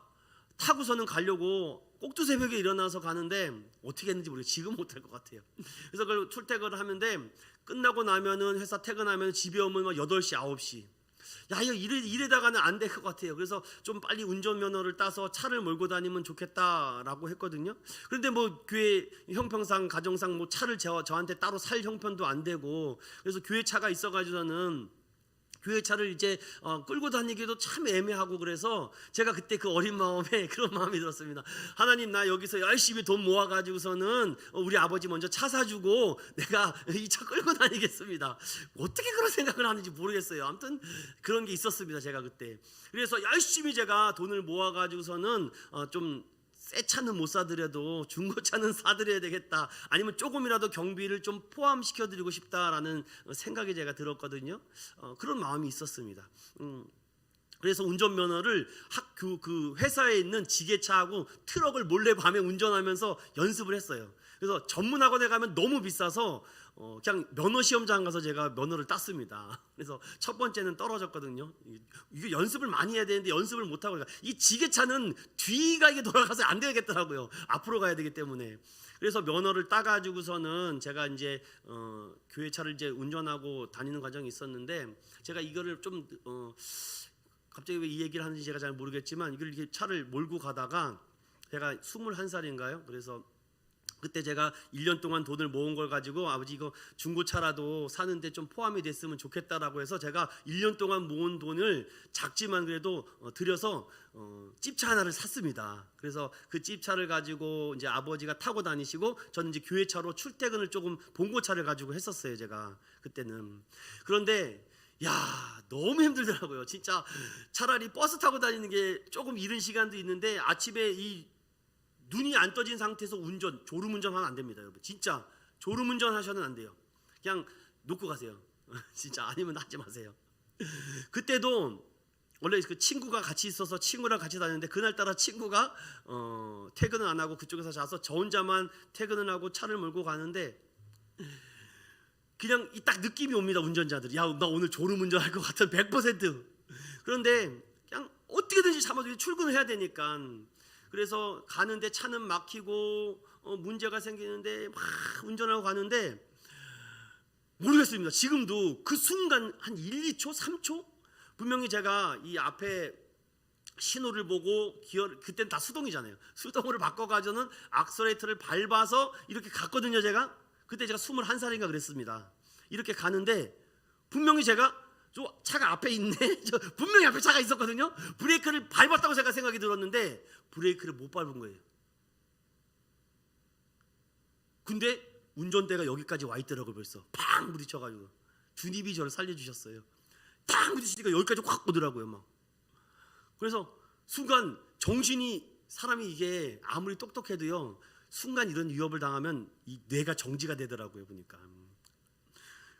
타고서는 가려고 꼭두새벽에 일어나서 가는데 어떻게 했는지 모르겠어요. 지금 못할 것 같아요. 그래서 그걸 출퇴근을 하는데 끝나고 나면은 회사 퇴근하면 집에 오면 막 8시 9시. 야, 이거 이래다가는 안 될 것 같아요. 그래서 좀 빨리 운전면허를 따서 차를 몰고 다니면 좋겠다라고 했거든요. 그런데 뭐 교회 형평상 가정상 뭐 차를 저한테 따로 살 형편도 안 되고 그래서 교회 차가 있어가지고는 교회 차를 이제 끌고 다니기도 참 애매하고, 그래서 제가 그때 그 어린 마음에 그런 마음이 들었습니다. 하나님, 나 여기서 열심히 돈 모아가지고서는 우리 아버지 먼저 차 사주고 내가 이 차 끌고 다니겠습니다. 어떻게 그런 생각을 하는지 모르겠어요. 아무튼 그런 게 있었습니다, 제가 그때. 그래서 열심히 제가 돈을 모아가지고서는 좀 새 차는 못 사드려도 중고차는 사드려야 되겠다, 아니면 조금이라도 경비를 좀 포함시켜드리고 싶다라는 생각이 제가 들었거든요. 그런 마음이 있었습니다. 그래서 운전면허를 학교 그 회사에 있는 지게차하고 트럭을 몰래 밤에 운전하면서 연습을 했어요. 그래서 전문학원에 가면 너무 비싸서 그냥 면허 시험장 가서 제가 면허를 땄습니다. 그래서 첫 번째는 떨어졌거든요. 이게 연습을 많이 해야 되는데 연습을 못 하고, 이 지게차는 뒤가 이게 돌아가서 안 되겠더라고요. 앞으로 가야 되기 때문에. 그래서 면허를 따가지고서는 제가 이제 교회 차를 이제 운전하고 다니는 과정이 있었는데, 제가 이거를 좀 갑자기 왜 이 얘기를 하는지 제가 잘 모르겠지만, 이걸 이렇게 차를 몰고 가다가 제가 21살인가요? 그래서 그때 제가 1년 동안 돈을 모은 걸 가지고 아버지 이거 중고차라도 사는데 좀 포함이 됐으면 좋겠다라고 해서 제가 1년 동안 모은 돈을 작지만 그래도 들여서 찝차 하나를 샀습니다. 그래서 그 찝차를 가지고 이제 아버지가 타고 다니시고 저는 이제 교회차로 출퇴근을 조금 봉고차를 가지고 했었어요, 제가 그때는. 그런데 너무 힘들더라고요. 진짜 차라리 버스 타고 다니는 게 조금 이른 시간도 있는데, 아침에 이 눈이 안 떠진 상태에서 졸음운전하면 안 됩니다, 여러분. 진짜 졸음운전 하셔는 안 돼요. 그냥 놓고 가세요. 진짜 아니면 하지 마세요. 그때도 원래 그 친구가 같이 있어서 친구랑 같이 다녔는데, 그날따라 친구가 퇴근을 안 하고 그쪽에서 자서 저 혼자만 퇴근을 하고 차를 몰고 가는데, 그냥 딱 느낌이 옵니다, 운전자들이. 나 오늘 졸음운전할 것 같은 100%. 그런데 그냥 어떻게든지 참아도 출근을 해야 되니까, 그래서 가는데 차는 막히고 문제가 생기는데 막 운전하고 가는데, 모르겠습니다. 지금도 그 순간 한 1, 2초, 3초 분명히 제가 이 앞에 신호를 보고 그때는 다 수동이잖아요. 수동으로 바꿔가지고는 악셀레이터를 밟아서 이렇게 갔거든요, 제가. 그때 제가 21살인가 그랬습니다. 이렇게 가는데 분명히 제가 저 차가 앞에 있네. 분명히 앞에 차가 있었거든요. 브레이크를 밟았다고 제가 생각이 들었는데 브레이크를 못 밟은 거예요. 근데 운전대가 여기까지 와 있더라고요. 벌써 팡 부딪혀가지고. 주님이 저를 살려주셨어요. 팡 부딪히니까 여기까지 확 오더라고요, 막. 그래서 순간 사람이 이게 아무리 똑똑해도요, 순간 이런 위협을 당하면 이 뇌가 정지가 되더라고요, 보니까.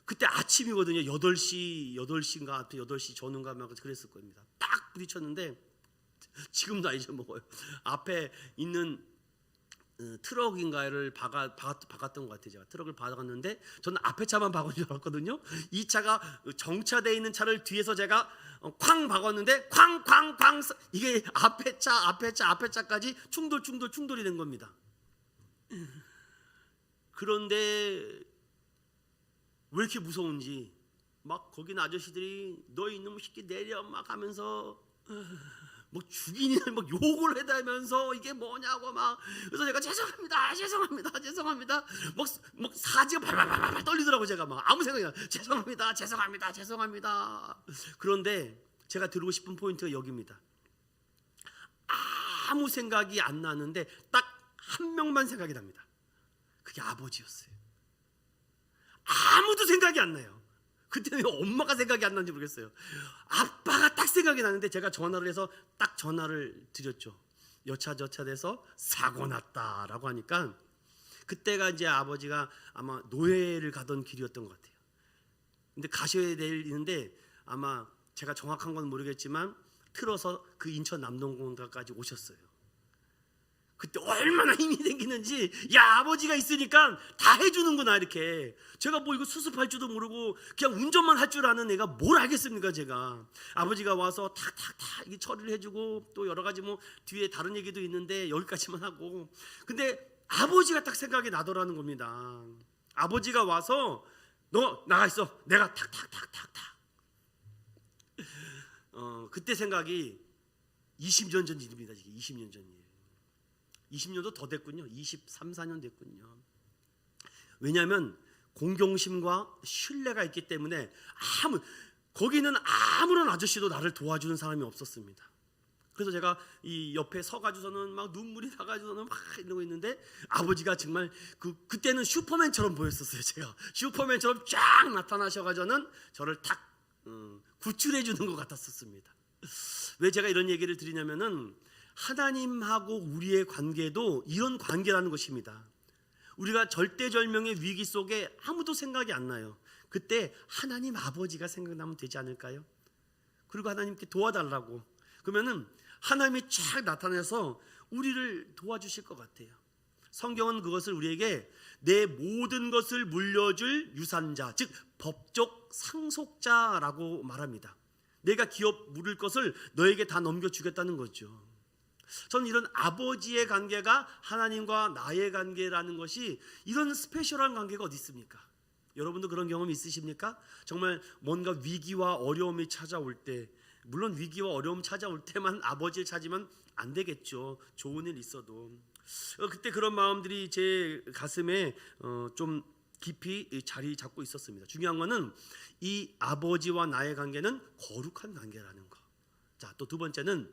그때 아침이거든요. 8시인가 8시 전후인가 막 그랬을 겁니다. 딱 부딪혔는데 지금도 안 잊어먹어요. 앞에 있는 트럭인가를 박았던 것 같아요. 제가 트럭을 박았는데 저는 앞에 차만 박은 줄 알았거든요. 이 차가 정차되어 있는 차를 뒤에서 제가 쾅 박았는데 쾅쾅쾅, 이게 앞에 차까지 충돌이 된 겁니다. 그런데 왜 이렇게 무서운지, 막 거기는 아저씨들이 너 이놈 새끼 내려 막 하면서 뭐 죽이니 막 욕을 해대면서 이게 뭐냐고 막. 그래서 제가 죄송합니다 막 사지가 발발발 떨리더라고. 제가 막 아무 생각이 안 나요. 죄송합니다. 그런데 제가 들고 싶은 포인트가 여기입니다. 아무 생각이 안 나는데 딱 한 명만 생각이 납니다. 그게 아버지였어요. 아무도 생각이 안 나요. 그때는 엄마가 생각이 안 나는지 모르겠어요. 아빠가 딱 생각이 나는데 제가 전화를 해서 딱 전화를 드렸죠. 여차저차돼서 사고 났다라고 하니까, 그때가 이제 아버지가 아마 노예를 가던 길이었던 것 같아요. 근데 가셔야 되는데 아마 제가 정확한 건 모르겠지만 틀어서 그 인천 남동공원까지 오셨어요. 그때 얼마나 힘이 생기는지, 아버지가 있으니까 다 해주는구나 이렇게. 제가 뭐 이거 수습할 줄도 모르고 그냥 운전만 할 줄 아는 애가 뭘 알겠습니까, 제가. 아버지가 와서 탁탁탁 이게 처리를 해주고, 또 여러 가지 뭐 뒤에 다른 얘기도 있는데 여기까지만 하고. 근데 아버지가 딱 생각이 나더라는 겁니다. 아버지가 와서 너 나가 있어, 내가 탁탁탁탁탁. 그때 생각이 20년 전 일입니다. 지금 20년 전이에요. 20년도 더 됐군요. 23, 4년 됐군요. 왜냐하면 공경심과 신뢰가 있기 때문에 거기는 아무런 아저씨도 나를 도와주는 사람이 없었습니다. 그래서 제가 이 옆에 서가지고서는 막 눈물이 나가지고서는 막 이러고 있는데 아버지가 정말 그때는 슈퍼맨처럼 보였었어요. 제가 슈퍼맨처럼 쫙 나타나셔가지고는 저를 탁 구출해 주는 것 같았었습니다. 왜 제가 이런 얘기를 드리냐면은 하나님하고 우리의 관계도 이런 관계라는 것입니다. 우리가 절대절명의 위기 속에 아무도 생각이 안 나요. 그때 하나님 아버지가 생각나면 되지 않을까요? 그리고 하나님께 도와달라고 그러면은 하나님이 쫙 나타나서 우리를 도와주실 것 같아요. 성경은 그것을 우리에게 내 모든 것을 물려줄 유산자, 즉 법적 상속자라고 말합니다. 내가 기업 물을 것을 너에게 다 넘겨주겠다는 거죠. 저는 이런 아버지의 관계가 하나님과 나의 관계라는 것이 이런 스페셜한 관계가 어디 있습니까? 여러분도 그런 경험이 있으십니까? 정말 뭔가 위기와 어려움이 찾아올 때, 물론 위기와 어려움 찾아올 때만 아버지를 찾으면 안 되겠죠. 좋은 일 있어도 그때 그런 마음들이 제 가슴에 좀 깊이 자리 잡고 있었습니다. 중요한 거는 이 아버지와 나의 관계는 거룩한 관계라는 거. 자, 또 두 번째는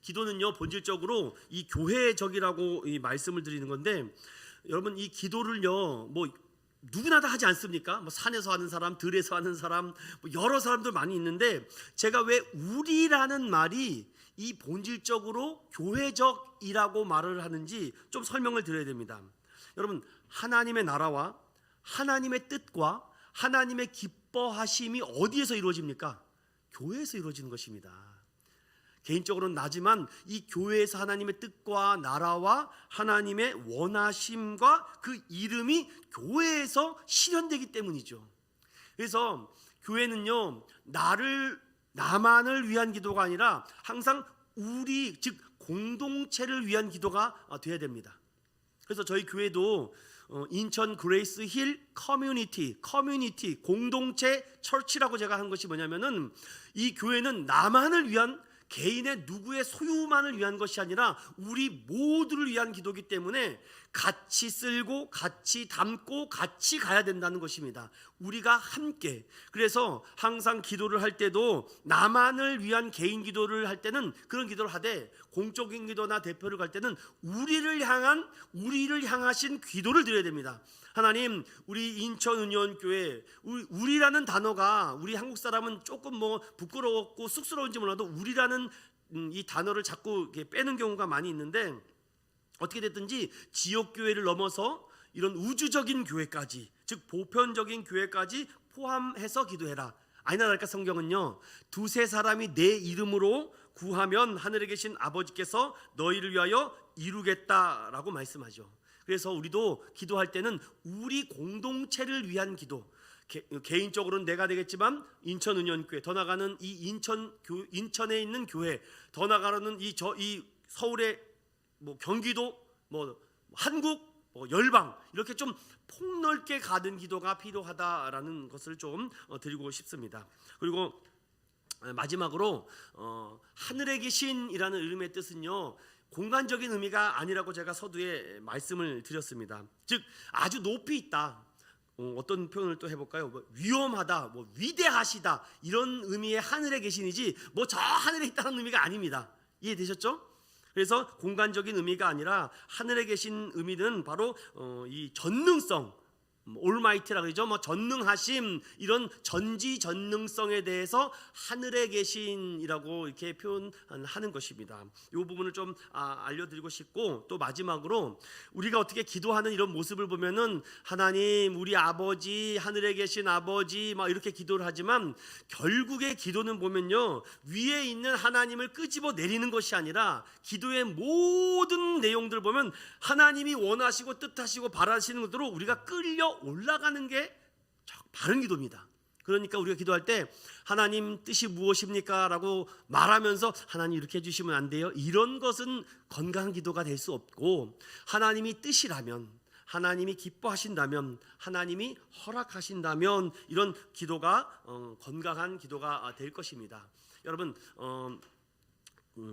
기도는요 본질적으로 이 교회적이라고 이 말씀을 드리는 건데, 여러분 이 기도를요 뭐 누구나 다 하지 않습니까? 뭐 산에서 하는 사람, 들에서 하는 사람, 뭐 여러 사람들 많이 있는데, 제가 왜 우리라는 말이 이 본질적으로 교회적이라고 말을 하는지 좀 설명을 드려야 됩니다. 여러분 하나님의 나라와 하나님의 뜻과 하나님의 기뻐하심이 어디에서 이루어집니까? 교회에서 이루어지는 것입니다. 개인적으로는 나지만 이 교회에서 하나님의 뜻과 나라와 하나님의 원하심과 그 이름이 교회에서 실현되기 때문이죠. 그래서 교회는요 나만을 위한 기도가 아니라 항상 우리 즉 공동체를 위한 기도가 되어야 됩니다. 그래서 저희 교회도 인천 그레이스 힐 커뮤니티 공동체 처치라고 제가 한 것이 뭐냐면은, 이 교회는 나만을 위한 개인의 누구의 소유만을 위한 것이 아니라 우리 모두를 위한 기도이기 때문에 같이 쓸고 같이 담고 같이 가야 된다는 것입니다. 우리가 함께. 그래서 항상 기도를 할 때도 나만을 위한 개인 기도를 할 때는 그런 기도를 하되, 공적인 기도나 대표를 갈 때는 우리를 향하신 기도를 드려야 됩니다. 하나님, 우리 인천은연교회, 우리라는 단어가 우리 한국 사람은 조금 뭐 부끄럽고 쑥스러운지 몰라도 우리라는 이 단어를 자꾸 이렇게 빼는 경우가 많이 있는데, 어떻게 됐든지 지역교회를 넘어서 이런 우주적인 교회까지, 즉 보편적인 교회까지 포함해서 기도해라. 아니나 다를까 성경은요, 두세 사람이 내 이름으로 구하면 하늘에 계신 아버지께서 너희를 위하여 이루겠다라고 말씀하죠. 그래서 우리도 기도할 때는 우리 공동체를 위한 기도, 개인적으로는 내가 되겠지만 인천은연교회, 더 나가는 이 인천에 있는 교회, 더 나가는 이 서울의 뭐 경기도, 뭐 한국, 뭐 열방, 이렇게 좀 폭넓게 가는 기도가 필요하다라는 것을 좀 드리고 싶습니다. 그리고 마지막으로 하늘에 계신이라는 이름의 뜻은요 공간적인 의미가 아니라고 제가 서두에 말씀을 드렸습니다. 즉 아주 높이 있다, 어떤 표현을 또 해볼까요? 뭐 위험하다, 뭐 위대하시다, 이런 의미의 하늘에 계신이지 뭐 저 하늘에 있다는 의미가 아닙니다. 이해되셨죠? 그래서 공간적인 의미가 아니라 하늘에 계신 의미는 바로 이 전능성, 올마이티라고 그러죠. 뭐 전능하심, 이런 전지전능성에 대해서 하늘에 계신이라고 이렇게 표현하는 것입니다. 이 부분을 좀 알려드리고 싶고, 또 마지막으로 우리가 어떻게 기도하는 이런 모습을 보면은 하나님, 우리 아버지, 하늘에 계신 아버지 막 이렇게 기도를 하지만, 결국의 기도는 보면요 위에 있는 하나님을 끄집어 내리는 것이 아니라, 기도의 모든 내용들 보면 하나님이 원하시고 뜻하시고 바라시는 것으로 우리가 끌려 올라가는 게 바른 기도입니다. 그러니까 우리가 기도할 때 하나님 뜻이 무엇입니까? 라고 말하면서 하나님 이렇게 해주시면 안 돼요, 이런 것은 건강한 기도가 될 수 없고, 하나님이 뜻이라면, 하나님이 기뻐하신다면, 하나님이 허락하신다면 이런 기도가 건강한 기도가 될 것입니다. 여러분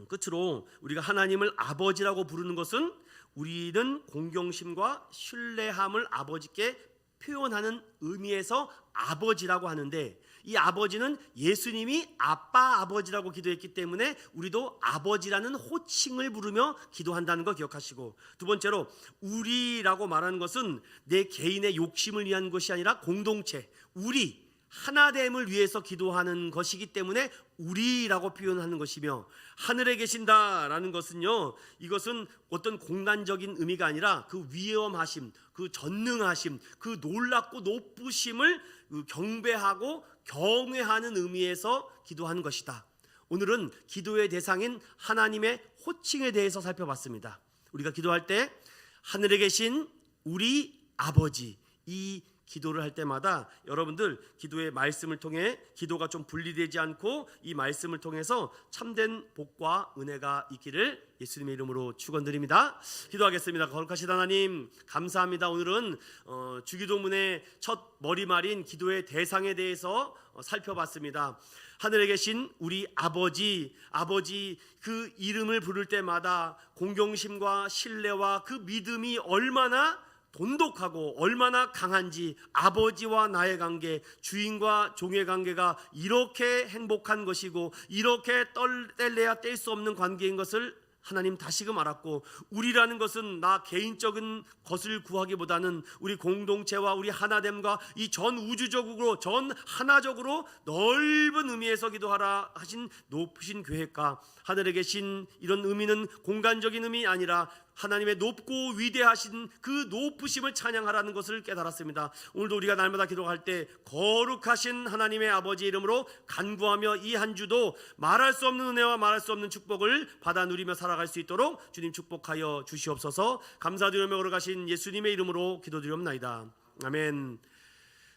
끝으로 우리가 하나님을 아버지라고 부르는 것은 우리는 공경심과 신뢰함을 아버지께 표현하는 의미에서 아버지라고 하는데, 이 아버지는 예수님이 아빠 아버지라고 기도했기 때문에 우리도 아버지라는 호칭을 부르며 기도한다는 거 기억하시고, 두 번째로 우리라고 말하는 것은 내 개인의 욕심을 위한 것이 아니라 공동체, 우리 하나됨을 위해서 기도하는 것이기 때문에 우리라고 표현하는 것이며, 하늘에 계신다라는 것은요, 이것은 어떤 공간적인 의미가 아니라 그 위엄하심, 그 전능하심, 그 놀랍고 높으심을 경배하고 경외하는 의미에서 기도하는 것이다. 오늘은 기도의 대상인 하나님의 호칭에 대해서 살펴봤습니다. 우리가 기도할 때 하늘에 계신 우리 아버지, 이 기도를 할 때마다 여러분들 기도의 말씀을 통해 기도가 좀 분리되지 않고 이 말씀을 통해서 참된 복과 은혜가 있기를 예수님의 이름으로 축원드립니다. 기도하겠습니다. 거룩하신 하나님, 감사합니다. 오늘은 주기도문의 첫 머리말인 기도의 대상에 대해서 살펴봤습니다. 하늘에 계신 우리 아버지, 아버지 그 이름을 부를 때마다 공경심과 신뢰와 그 믿음이 얼마나 돈독하고 얼마나 강한지, 아버지와 나의 관계, 주인과 종의 관계가 이렇게 행복한 것이고 이렇게 뗄래야 뗄 수 없는 관계인 것을 하나님 다시금 알았고, 우리라는 것은 나 개인적인 것을 구하기보다는 우리 공동체와 우리 하나됨과 이 전 우주적으로 전 하나적으로 넓은 의미에서 기도하라 하신 높으신 계획과 하늘에 계신 이런 의미는 공간적인 의미 아니라 하나님의 높고 위대하신 그 높으심을 찬양하라는 것을 깨달았습니다. 오늘도 우리가 날마다 기도할 때 거룩하신 하나님의 아버지 이름으로 간구하며 이 한 주도 말할 수 없는 은혜와 말할 수 없는 축복을 받아 누리며 살아갈 수 있도록 주님 축복하여 주시옵소서. 감사드리며 걸어가신 예수님의 이름으로 기도드리옵나이다. 아멘.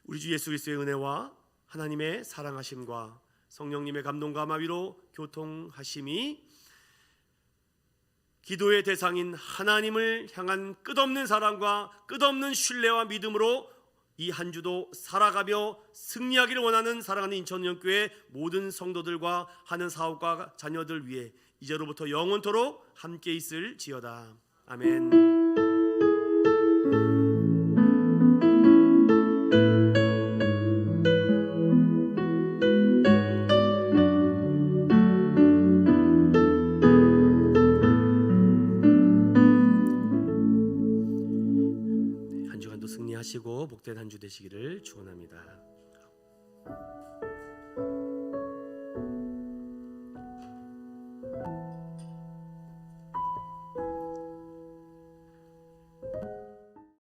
우리 주 예수 그리스도의 은혜와 하나님의 사랑하심과 성령님의 감동과 마위로 교통하심이 기도의 대상인 하나님을 향한 끝없는 사랑과 끝없는 신뢰와 믿음으로 이 한 주도 살아가며 승리하기를 원하는 사랑하는 인천영교회 모든 성도들과 하는 사업과 자녀들 위해 이제로부터 영원토록 함께 있을지어다. 아멘. 승리하시고 복된 한 주 되시기를 축원합니다.